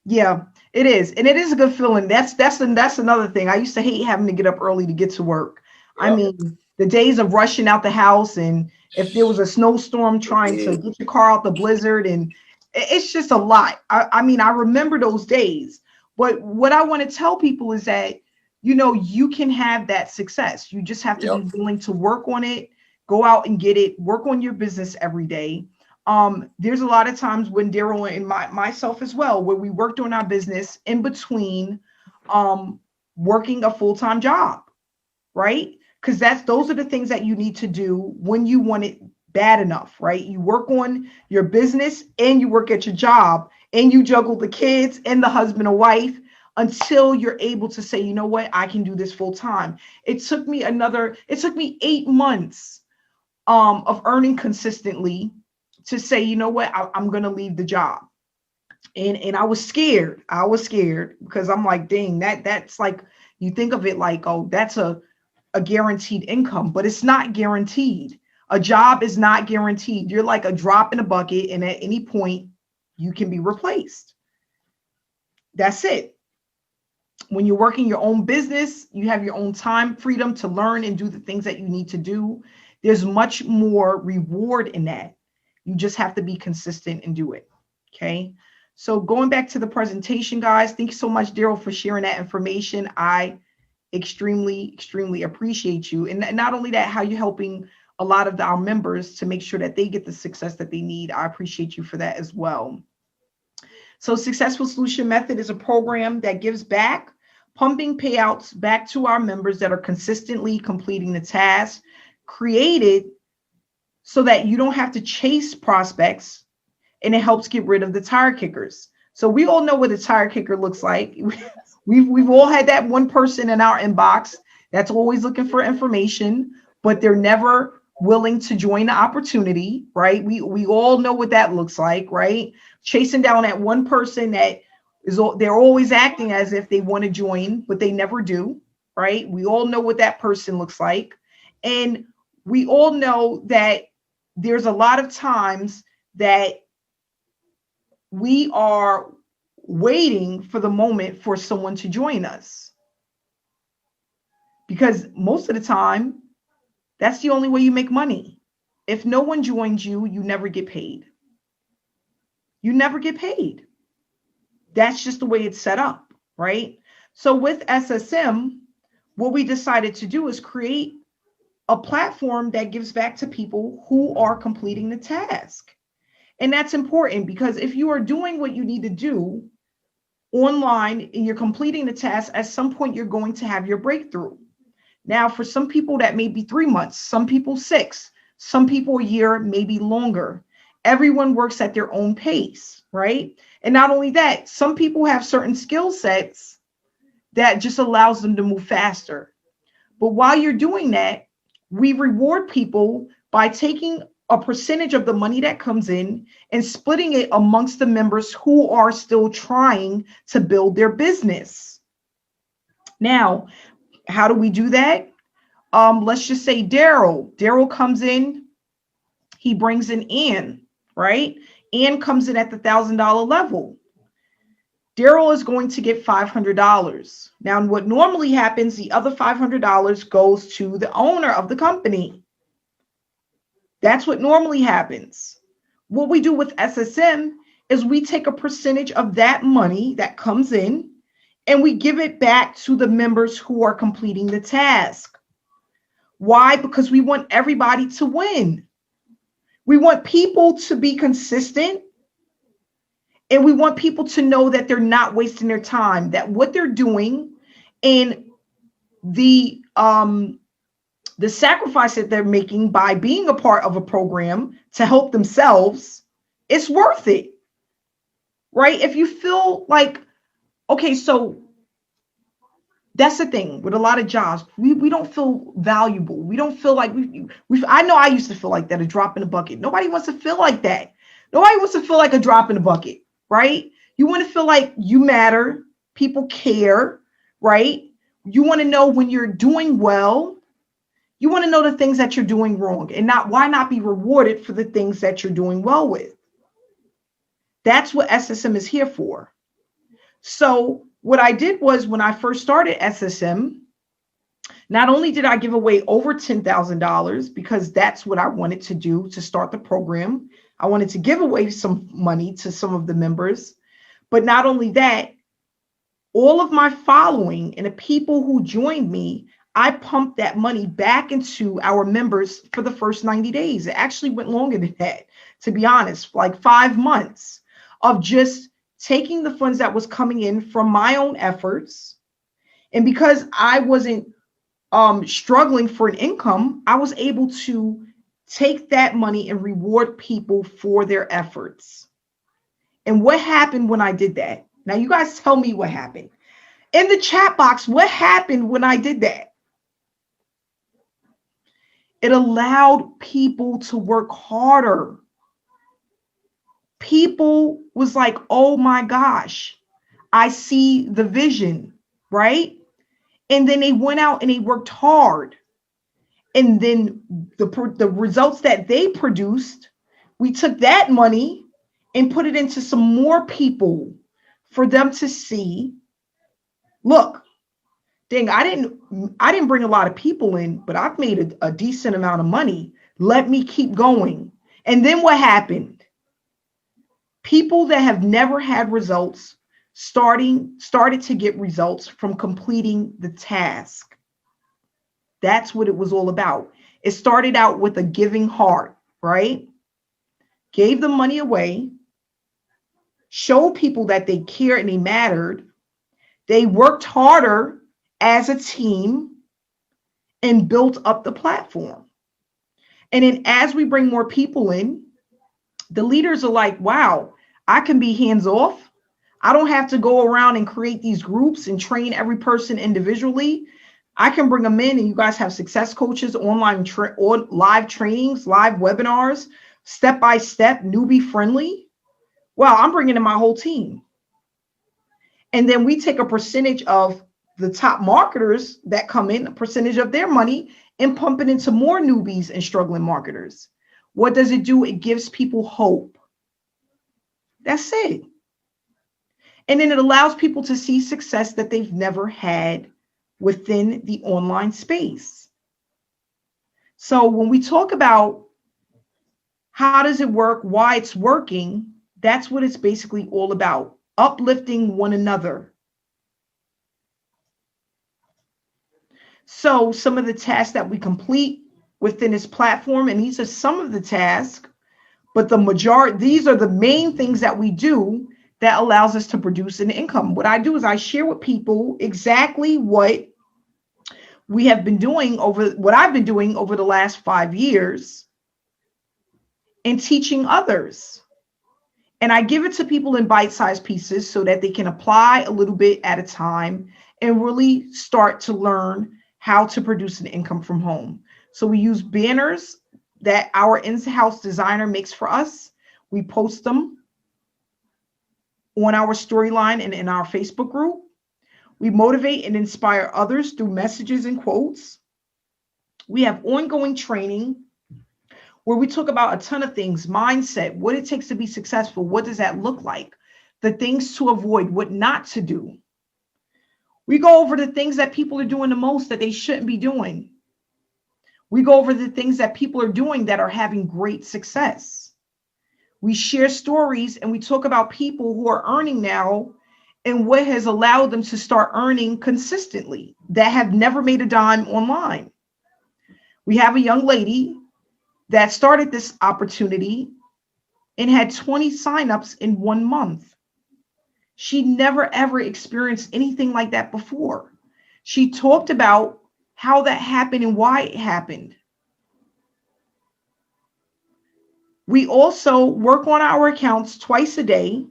yeah, it is. And it is a good feeling. That's another thing. I used to hate having to get up early to get to work. I Yep. mean, the days of rushing out the house, and if there was a snowstorm, trying to get your car out the blizzard, and it's just a lot. I mean, I remember those days. But what I want to tell people is that, you can have that success. You just have to Yep. be willing to work on it, go out and get it, work on your business every day. There's a lot of times when Daryl and myself as well, where we worked on our business in between working a full-time job, right? Because those are the things that you need to do when you want it bad enough, right? You work on your business and you work at your job, and you juggle the kids and the husband or wife until you're able to say, you know what, I can do this full time. It took me 8 months of earning consistently to say, you know what, I'm going to leave the job. And I was scared. Because I'm like, dang, that's like, you think of it like, oh, that's a guaranteed income, but it's not guaranteed. A job is not guaranteed. You're like a drop in a bucket, and at any point you can be replaced. That's it. When you're working your own business, you have your own time freedom to learn and do the things that you need to do. There's much more reward in that. You just have to be consistent and do it. Okay. So going back to the presentation, guys, thank you so much, Daryl, for sharing that information. I extremely, extremely appreciate you. And not only that, how you're helping a lot of our members to make sure that they get the success that they need. I appreciate you for that as well. So Successful Solution Method is a program that gives back, pumping payouts back to our members that are consistently completing the task, created so that you don't have to chase prospects, and it helps get rid of the tire kickers. So we all know what a tire kicker looks like. We've all had that one person in our inbox that's always looking for information, but they're never willing to join the opportunity, right? We all know what that looks like, right? Chasing down that one person that they're always acting as if they want to join, but they never do, right? We all know what that person looks like. And we all know that there's a lot of times that we are waiting for the moment for someone to join us. Because most of the time, that's the only way you make money. If no one joins you, you never get paid. You never get paid. That's just the way it's set up, right? So with SSM, what we decided to do is create a platform that gives back to people who are completing the task. And that's important, because if you are doing what you need to do online and you're completing the task, at some point you're going to have your breakthrough. Now, for some people that may be 3 months, some people 6, some people a year, maybe longer. Everyone works at their own pace, right? And not only that, some people have certain skill sets that just allows them to move faster. But while you're doing that, we reward people by taking a percentage of the money that comes in and splitting it amongst the members who are still trying to build their business. Now, how do we do that? Let's just say Daryl comes in, he brings in Ann, right? Ann comes in at the $1,000 level. Daryl is going to get $500. Now, what normally happens, the other $500 goes to the owner of the company. That's what normally happens. What we do with SSM is we take a percentage of that money that comes in and we give it back to the members who are completing the task. Why? Because we want everybody to win. We want people to be consistent And we want people to know that they're not wasting their time, that what they're doing and the sacrifice that they're making by being a part of a program to help themselves, it's worth it, right? If you feel like, okay, so that's the thing with a lot of jobs, we don't feel valuable. We don't feel like I know I used to feel like that, a drop in the bucket. Nobody wants to feel like that. Nobody wants to feel like a drop in the bucket, right? You want to feel like you matter, people care, right? You want to know when you're doing well. You want to know the things that you're doing wrong, and why not be rewarded for the things that you're doing well with? That's what SSM is here for. So what I did was, when I first started SSM, not only did I give away over $10,000, because that's what I wanted to do to start the program. I wanted to give away some money to some of the members, but not only that, all of my following and the people who joined me, I pumped that money back into our members for the first 90 days. It actually went longer than that, to be honest, like 5 months of just taking the funds that was coming in from my own efforts. And because I wasn't struggling for an income, I was able to take that money and reward people for their efforts. And what happened when I did that? Now, you guys tell me what happened. In the chat box, what happened when I did that? It allowed people to work harder. People was like, oh my gosh, I see the vision, right? And then they went out and they worked hard. And then the results that they produced, we took that money and put it into some more people for them to see, look, dang, I didn't bring a lot of people in, but I've made a decent amount of money. Let me keep going. And then what happened? People that have never had results started to get results from completing the task. That's what it was all about. It started out with a giving heart, right? Gave the money away, showed people that they cared and they mattered. They worked harder as a team and built up the platform. And then as we bring more people in, the leaders are like, wow, I can be hands off. I don't have to go around and create these groups and train every person individually. I can bring them in, and you guys have success coaches, online or live trainings, live webinars, step-by-step, newbie friendly. Well, I'm bringing in my whole team. And then we take a percentage of the top marketers that come in, a percentage of their money, and pump it into more newbies and struggling marketers. What does it do? It gives people hope. That's it. And then it allows people to see success that they've never had within the online space. So when we talk about how does it work, why it's working, that's what it's basically all about. Uplifting one another. So some of the tasks that we complete within this platform, and these are some of the tasks, but the majority, these are the main things that we do that allows us to produce an income. What I do is I share with people exactly what we have been doing what I've been doing over the last 5 years and teaching others. And I give it to people in bite-sized pieces so that they can apply a little bit at a time and really start to learn how to produce an income from home. So we use banners that our in-house designer makes for us. We post them on our storyline and in our Facebook group. We motivate and inspire others through messages and quotes. We have ongoing training where we talk about a ton of things, mindset, what it takes to be successful. What does that look like? The things to avoid, what not to do. We go over the things that people are doing the most that they shouldn't be doing. We go over the things that people are doing that are having great success. We share stories and we talk about people who are earning now and what has allowed them to start earning consistently that have never made a dime online. We have a young lady that started this opportunity and had 20 signups in 1 month. She never ever experienced anything like that before. She talked about how that happened and why it happened. We also work on our accounts twice a day.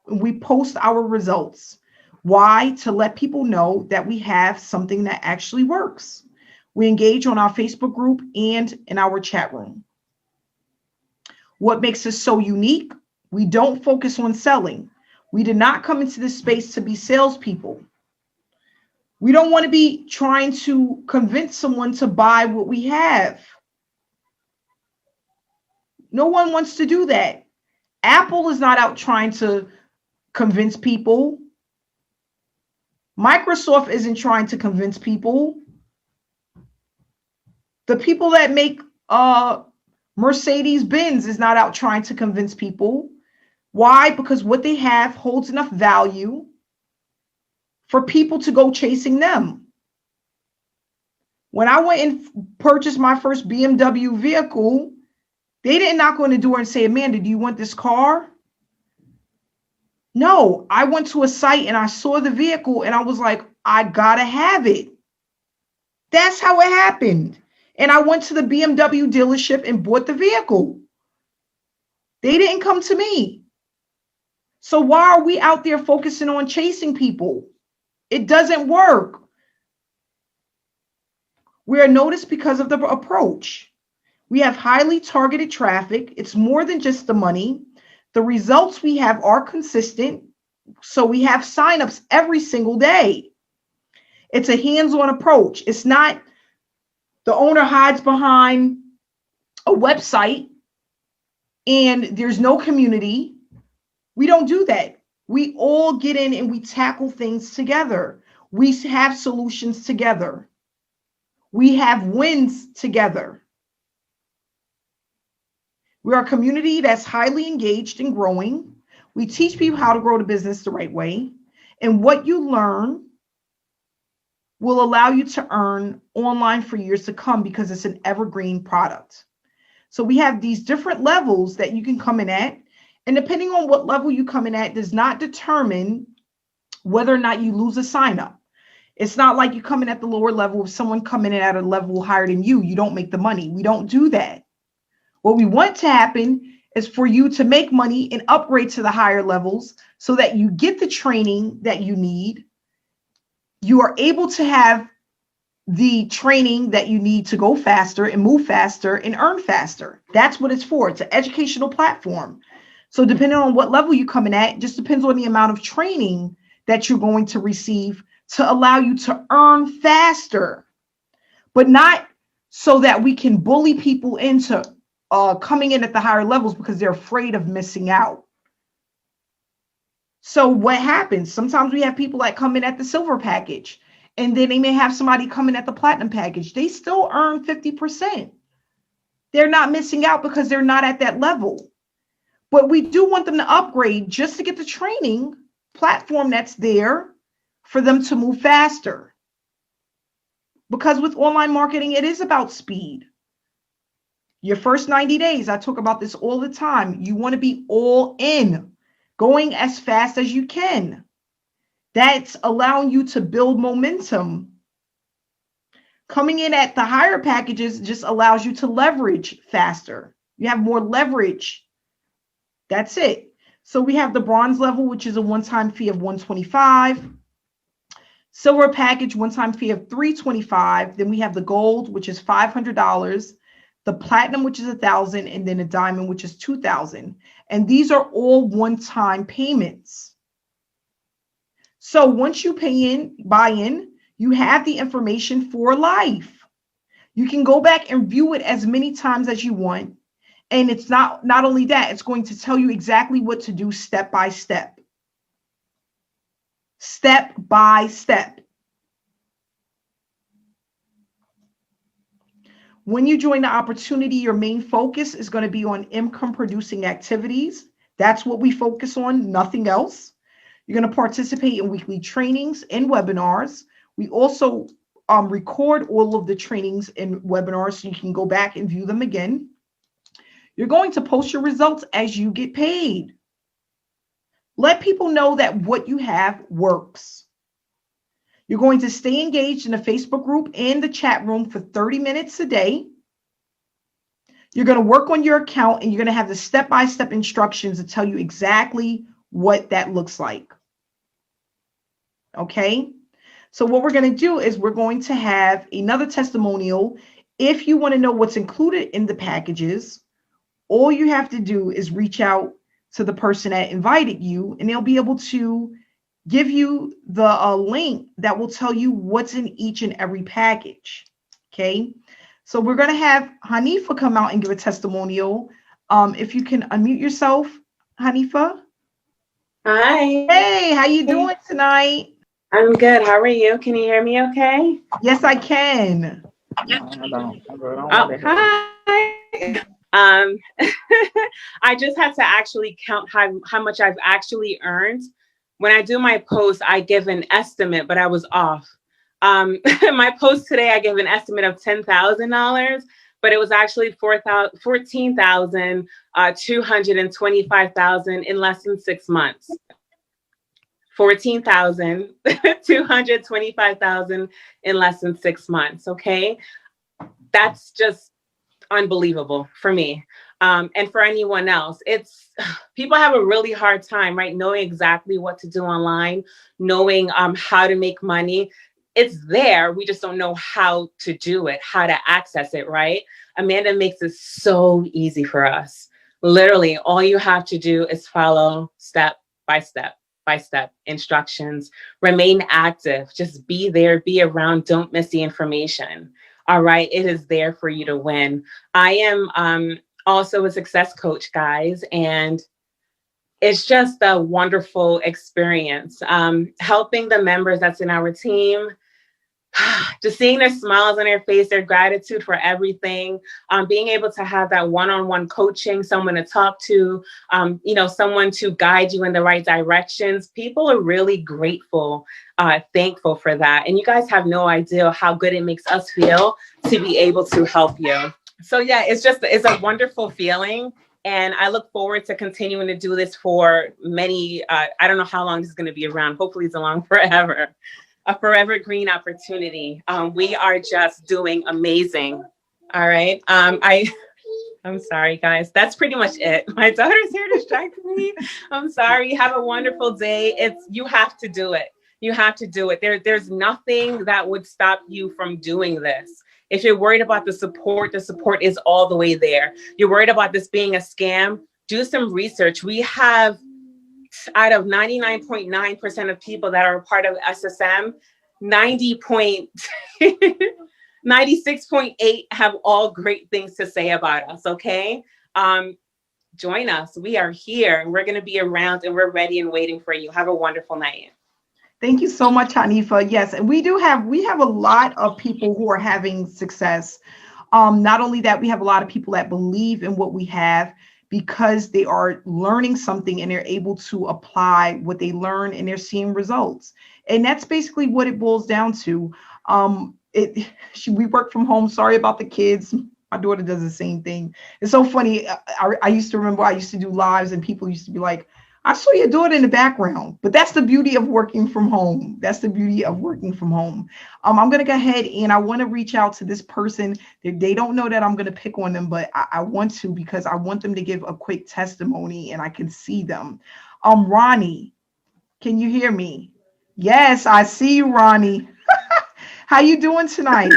We post our results. Why? To let people know that we have something that actually works. We engage on our Facebook group and in our chat room. What makes us so unique? We don't focus on selling. We did not come into this space to be salespeople. We don't want to be trying to convince someone to buy what we have. No one wants to do that. Apple is not out trying to convince people. Microsoft isn't trying to convince people. The people that make Mercedes Benz is not out trying to convince people. Why? Because what they have holds enough value for people to go chasing them. When I went and purchased my first BMW vehicle, they didn't knock on the door and say, Amanda, do you want this car? No, I went to a site and I saw the vehicle and I was like, I gotta have it. That's how it happened. And I went to the BMW dealership and bought the vehicle. They didn't come to me. So why are we out there focusing on chasing people? It doesn't work. We are noticed because of the approach. We have highly targeted traffic. It's more than just the money. The results we have are consistent. So we have signups every single day. It's a hands-on approach. It's not the owner hides behind a website and there's no community. We don't do that. We all get in and we tackle things together. We have solutions together. We have wins together. We are a community that's highly engaged and growing. We teach people how to grow the business the right way. And what you learn will allow you to earn online for years to come because it's an evergreen product. So we have these different levels that you can come in at. And depending on what level you come in at does not determine whether or not you lose a sign up. It's not like you come in at the lower level. If someone coming in at a level higher than you, you don't make the money. We don't do that. What we want to happen is for you to make money and upgrade to the higher levels so that you get the training that you need. You are able to have the training that you need to go faster and move faster and earn faster. That's what it's for. It's an educational platform. So depending on what level you come in at, just depends on the amount of training that you're going to receive to allow you to earn faster, but not so that we can bully people into coming in at the higher levels because they're afraid of missing out. So what happens? Sometimes we have people that come in at the silver package, and then they may have somebody come in at the platinum package. They still earn 50%. They're not missing out because they're not at that level. But we do want them to upgrade just to get the training platform that's there for them to move faster. Because with online marketing, it is about speed. Your first 90 days, I talk about this all the time. You want to be all in, going as fast as you can. That's allowing you to build momentum. Coming in at the higher packages just allows you to leverage faster. You have more leverage. That's it. So we have the bronze level, which is a one-time fee of $125. Silver package, one-time fee of $325. Then we have the gold, which is $500. The platinum, which is $1,000, and then a diamond, which is $2,000. And these are all one-time payments. So once you buy in, you have the information for life. You can go back and view it as many times as you want. And it's not only that, it's going to tell you exactly what to do step by step. Step by step. When you join the opportunity, your main focus is going to be on income producing activities. That's what we focus on, nothing else. You're going to participate in weekly trainings and webinars. We also record all of the trainings and webinars so you can go back and view them again. You're going to post your results as you get paid. Let people know that what you have works. You're going to stay engaged in the Facebook group and the chat room for 30 minutes a day. You're going to work on your account, and you're going to have the step-by-step instructions to tell you exactly what that looks like. Okay? So what we're going to do is we're going to have another testimonial. If you want to know what's included in the packages, all you have to do is reach out to the person that invited you, and they'll be able to give you the link that will tell you what's in each and every package. Okay? So we're going to have Hanifa come out and give a testimonial. If you can unmute yourself, Hanifa. Hi. Hey, how you doing tonight? I'm good. How are you? Can you hear me okay? Yes, I can. Oh, hi. I just had to actually count how much I've actually earned. When I do my post, I give an estimate, but I was off. My post today, I gave an estimate of $10,000, but it was actually $14,225,000 in less than 6 months. $14,225,000 in less than 6 months. Okay, that's just unbelievable for me, and for anyone else. It's people have a really hard time, right, knowing exactly what to do online, knowing how to make money. It's there. We just don't know how to do it, how to access it, right? Amanda makes it so easy for us. Literally, all you have to do is follow step by step instructions. Remain active. Just be there, be around. Don't miss the information. All right. It is there for you to win. I am also a success coach, guys, and it's just a wonderful experience. Helping the members that's in our team, just seeing their smiles on their face, their gratitude for everything, being able to have that one-on-one coaching, someone to talk to, someone to guide you in the right directions. People are really grateful, thankful for that. And you guys have no idea how good it makes us feel to be able to help you. So yeah, it's a wonderful feeling. And I look forward to continuing to do this for many, I don't know how long this is going to be around. Hopefully it's along forever. A forever green opportunity. We are just doing amazing. All right. I'm sorry, guys. That's pretty much it. My daughter's here distracting me. I'm sorry. Have a wonderful day. You have to do it. You have to do it. There's nothing that would stop you from doing this. If you're worried about the support is all the way there. You're worried about this being a scam, do some research. We have, out of 99.9% of people that are a part of SSM, 96.8 have all great things to say about us. Okay. Join us. We are here. We're going to be around, and we're ready and waiting for you. Have a wonderful night. Thank you so much, Hanifa. Yes, and we have a lot of people who are having success. Not only that, we have a lot of people that believe in what we have, because they are learning something and they're able to apply what they learn, and they're seeing results. And that's basically what it boils down to. We work from home. Sorry about the kids. My daughter does the same thing. It's so funny. I used to remember I used to do lives, and people used to be like, I saw your daughter in the background. But that's the beauty of working from home. That's the beauty of working from home. I'm going to go ahead, and I want to reach out to this person. They don't know that I'm going to pick on them, but I want to, because I want them to give a quick testimony and I can see them. Ronnie, can you hear me? Yes, I see you, Ronnie. How you doing tonight?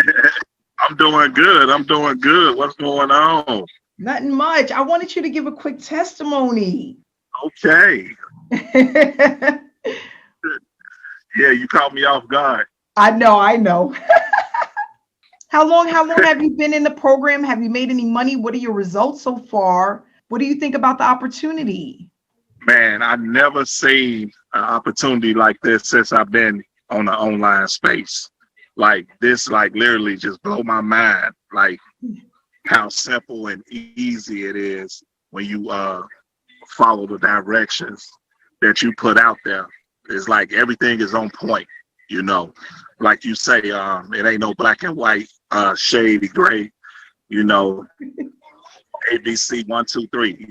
I'm doing good. What's going on? Nothing much. I wanted you to give a quick testimony. Okay. Yeah, you caught me off guard. I know. How long have you been in the program? Have you made any money? What are your results so far? What do you think about the opportunity? Man, I've never seen an opportunity like this since I've been on the online space. Like this, literally just blow my mind. Like how simple and easy it is when you follow the directions that you put out there. It's like everything is on point, like you say, it ain't no black and white, shady gray, ABC 1, 2, 3,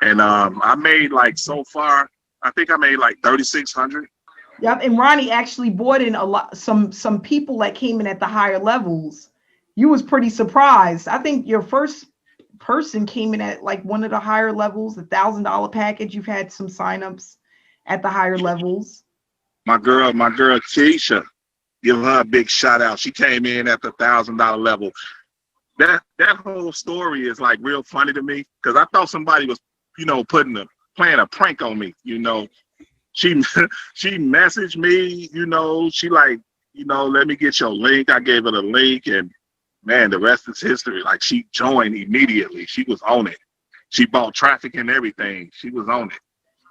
And I made like so far, I think I made like 3,600. Yep, and Ronnie actually brought in a lot, some people that came in at the higher levels. You was pretty surprised. I think your first person came in at like one of the higher levels, $1,000 package. You've had some signups at the higher levels. My girl Keisha, give her a big shout out. She came in at the $1,000 level. That whole story is like real funny to me because I thought somebody was, playing a prank on me. She messaged me. She like, let me get your link. I gave her the link, and man, the rest is history. Like she joined immediately. She was on it. She bought traffic and everything. She was on it.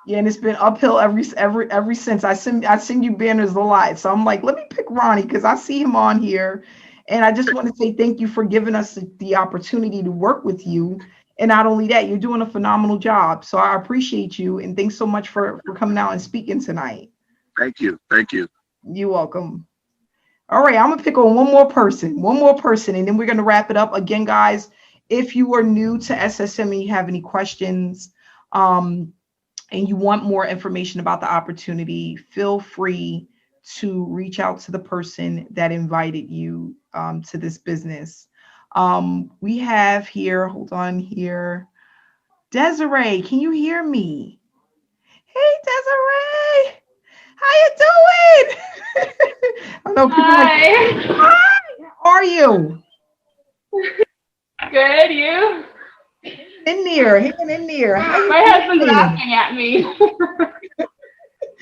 Yeah, and it's been uphill ever since. I send you banners a lot, so I'm like, let me pick Ronnie because I see him on here, and I just want to say thank you for giving us the opportunity to work with you. And not only that, you're doing a phenomenal job. So I appreciate you, and thanks so much for coming out and speaking tonight. Thank you. You're welcome. All right, I'm gonna pick on one more person, and then we're gonna wrap it up. Again, guys, if you are new to SSM and you have any questions, and you want more information about the opportunity, feel free to reach out to the person that invited you to this business. We have here, hold on here, Desiree, can you hear me? Hey, Desiree, how you doing? I know people Hi. Hi, how are you? Good, you? Hanging in there. My husband's laughing at me.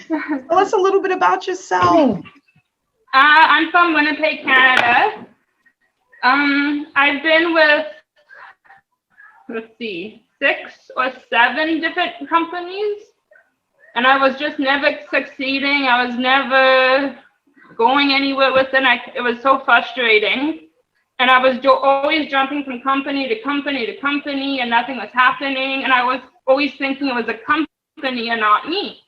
Tell us a little bit about yourself. I'm from Winnipeg, Canada. I've been with, 6 or 7 different companies, and I was just never succeeding. I was never going anywhere with it. It was so frustrating. And I was always jumping from company to company to company, and nothing was happening. And I was always thinking it was a company and not me.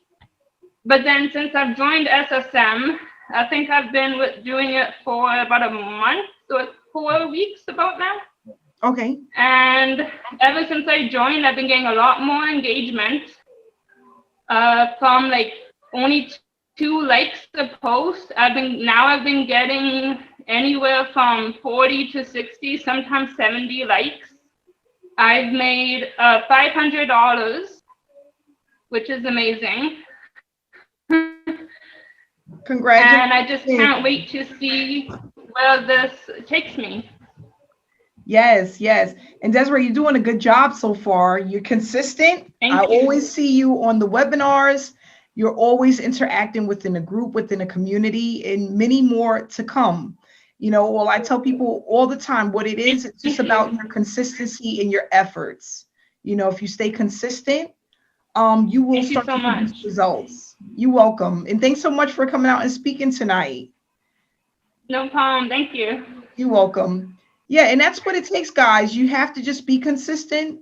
But then since I've joined SSM, I think I've been doing it for about a month, so 4 weeks about now. Okay. And ever since I joined, I've been getting a lot more engagement from like only 2 likes a post. I've been getting anywhere from 40 to 60, sometimes 70 likes. I've made $500, which is amazing. Congratulations. And I just can't wait to see where this takes me. Yes. And Desiree, you're doing a good job so far. You're consistent. Thank I you. always see you on the webinars. You're always interacting within a group, within a community, and many more to come. Well, I tell people all the time what it is. It's just about your consistency and your efforts. If you stay consistent, you will start to produce results. You're welcome. And thanks so much for coming out and speaking tonight. No problem. Thank you. You're welcome. Yeah, and that's what it takes, guys. You have to just be consistent,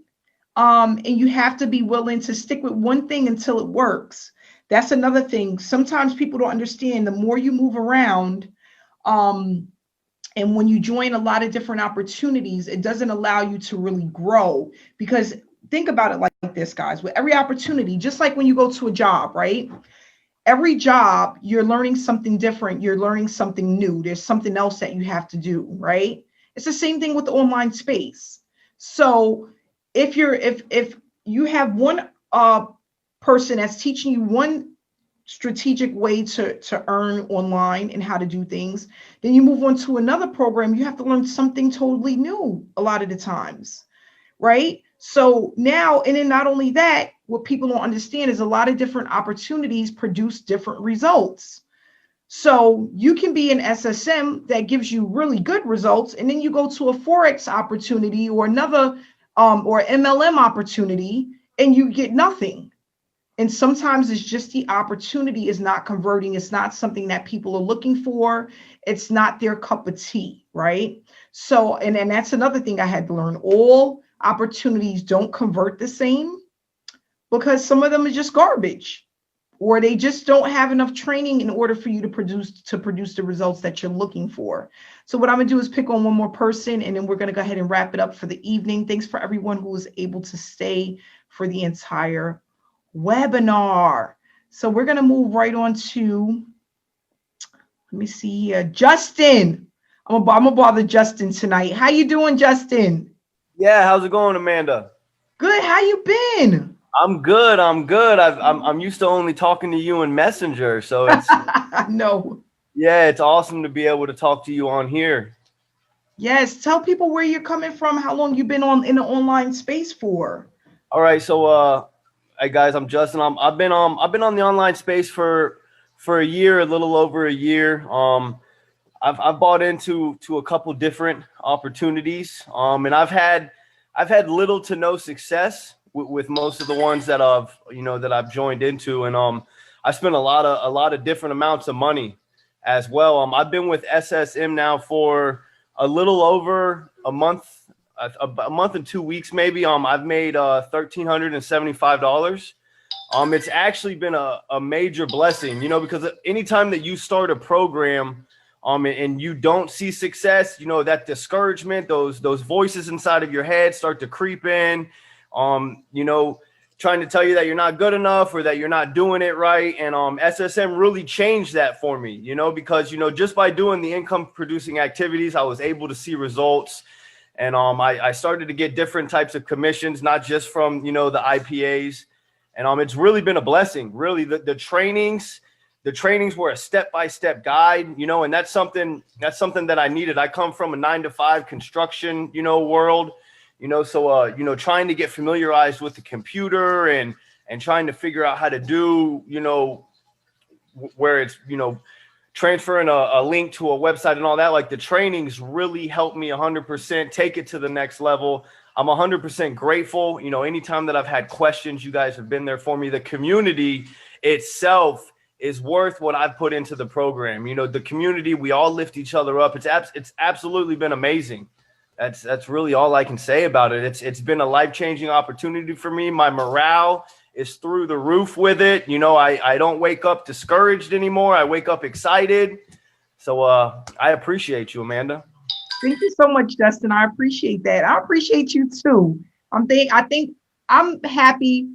and you have to be willing to stick with one thing until it works. That's another thing. Sometimes people don't understand the more you move around, and when you join a lot of different opportunities, it doesn't allow you to really grow. Because think about it like this, guys. With every opportunity, just like when you go to a job, right? Every job, you're learning something different. You're learning something new. There's something else that you have to do, right? It's the same thing with the online space. So if you have one person that's teaching you one strategic way to earn online and how to do things, then you move on to another program, you have to learn something totally new a lot of the times, right? So now, and then not only that, what people don't understand is a lot of different opportunities produce different results. So you can be an SSM that gives you really good results, and then you go to a Forex opportunity or another or MLM opportunity and you get nothing. And sometimes it's just the opportunity is not converting. It's not something that people are looking for. It's not their cup of tea, right? So, and that's another thing I had to learn. All opportunities don't convert the same because some of them are just garbage, or they just don't have enough training in order for you to produce the results that you're looking for. So what I'm gonna do is pick on one more person, and then we're gonna go ahead and wrap it up for the evening. Thanks for everyone who was able to stay for the entire webinar. So we're going to move right on to, let me see here, Justin. I'm gonna bother Justin tonight. How you doing, Justin? Yeah, how's it going, Amanda? Good. How you been? I'm good. I'm used to only talking to you in Messenger, so it's No. yeah, it's awesome to be able to talk to you on here. Yes. Tell people where you're coming from. How long you've been in the online space for? All right, so hey guys, I'm Justin. I've been on the online space for a year, a little over a year. I've bought into a couple different opportunities, and I've had little to no success with most of the ones that I've joined into, and I spent a lot of different amounts of money as well. I've been with SSM now for a little over a month and 2 weeks maybe. I've made $1,375. It's actually been a major blessing, because anytime that you start a program and you don't see success, that discouragement, those voices inside of your head start to creep in, trying to tell you that you're not good enough or that you're not doing it right. And SSM really changed that for me, because, just by doing the income producing activities, I was able to see results. And I started to get different types of commissions, not just from, the IPAs. And it's really been a blessing, really. The trainings were a step-by-step guide, and that's something that I needed. I come from a 9-to-5 construction, world, so, trying to get familiarized with the computer and trying to figure out how to do, where it's, transferring a link to a website and all that, like the trainings really helped me 100% take it to the next level. I'm 100% grateful. Anytime that I've had questions, you guys have been there for me. The community itself is worth what I've put into the program. The community, we all lift each other up. It's absolutely been amazing. That's really all I can say about it. It's been a life-changing opportunity for me. My morale is through the roof with it. I don't wake up discouraged anymore. I wake up excited. So I appreciate you, Amanda. Thank you so much, Justin. I appreciate that. I appreciate you too. I think I'm happy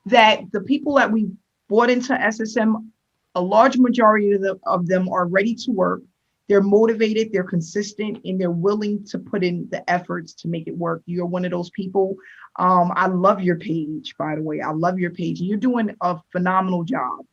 that the people that we brought into SSM, a large majority of them are ready to work. They're motivated, they're consistent, and they're willing to put in the efforts to make it work. You're one of those people. I love your page, by the way. I love your page. You're doing a phenomenal job.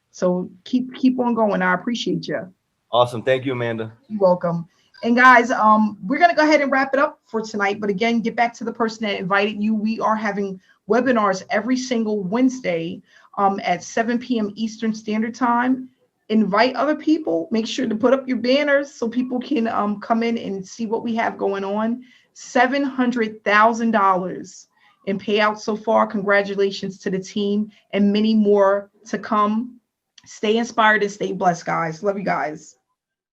So keep on going. I appreciate you. Awesome. Thank you, Amanda. You're welcome. And guys, we're going to go ahead and wrap it up for tonight. But again, get back to the person that invited you. We are having webinars every single Wednesday at 7 p.m. Eastern Standard Time. Invite other people. Make sure to put up your banners so people can come in and see what we have going on. $700,000 in payouts so far. Congratulations to the team and many more to come. Stay inspired and stay blessed, guys. Love you guys.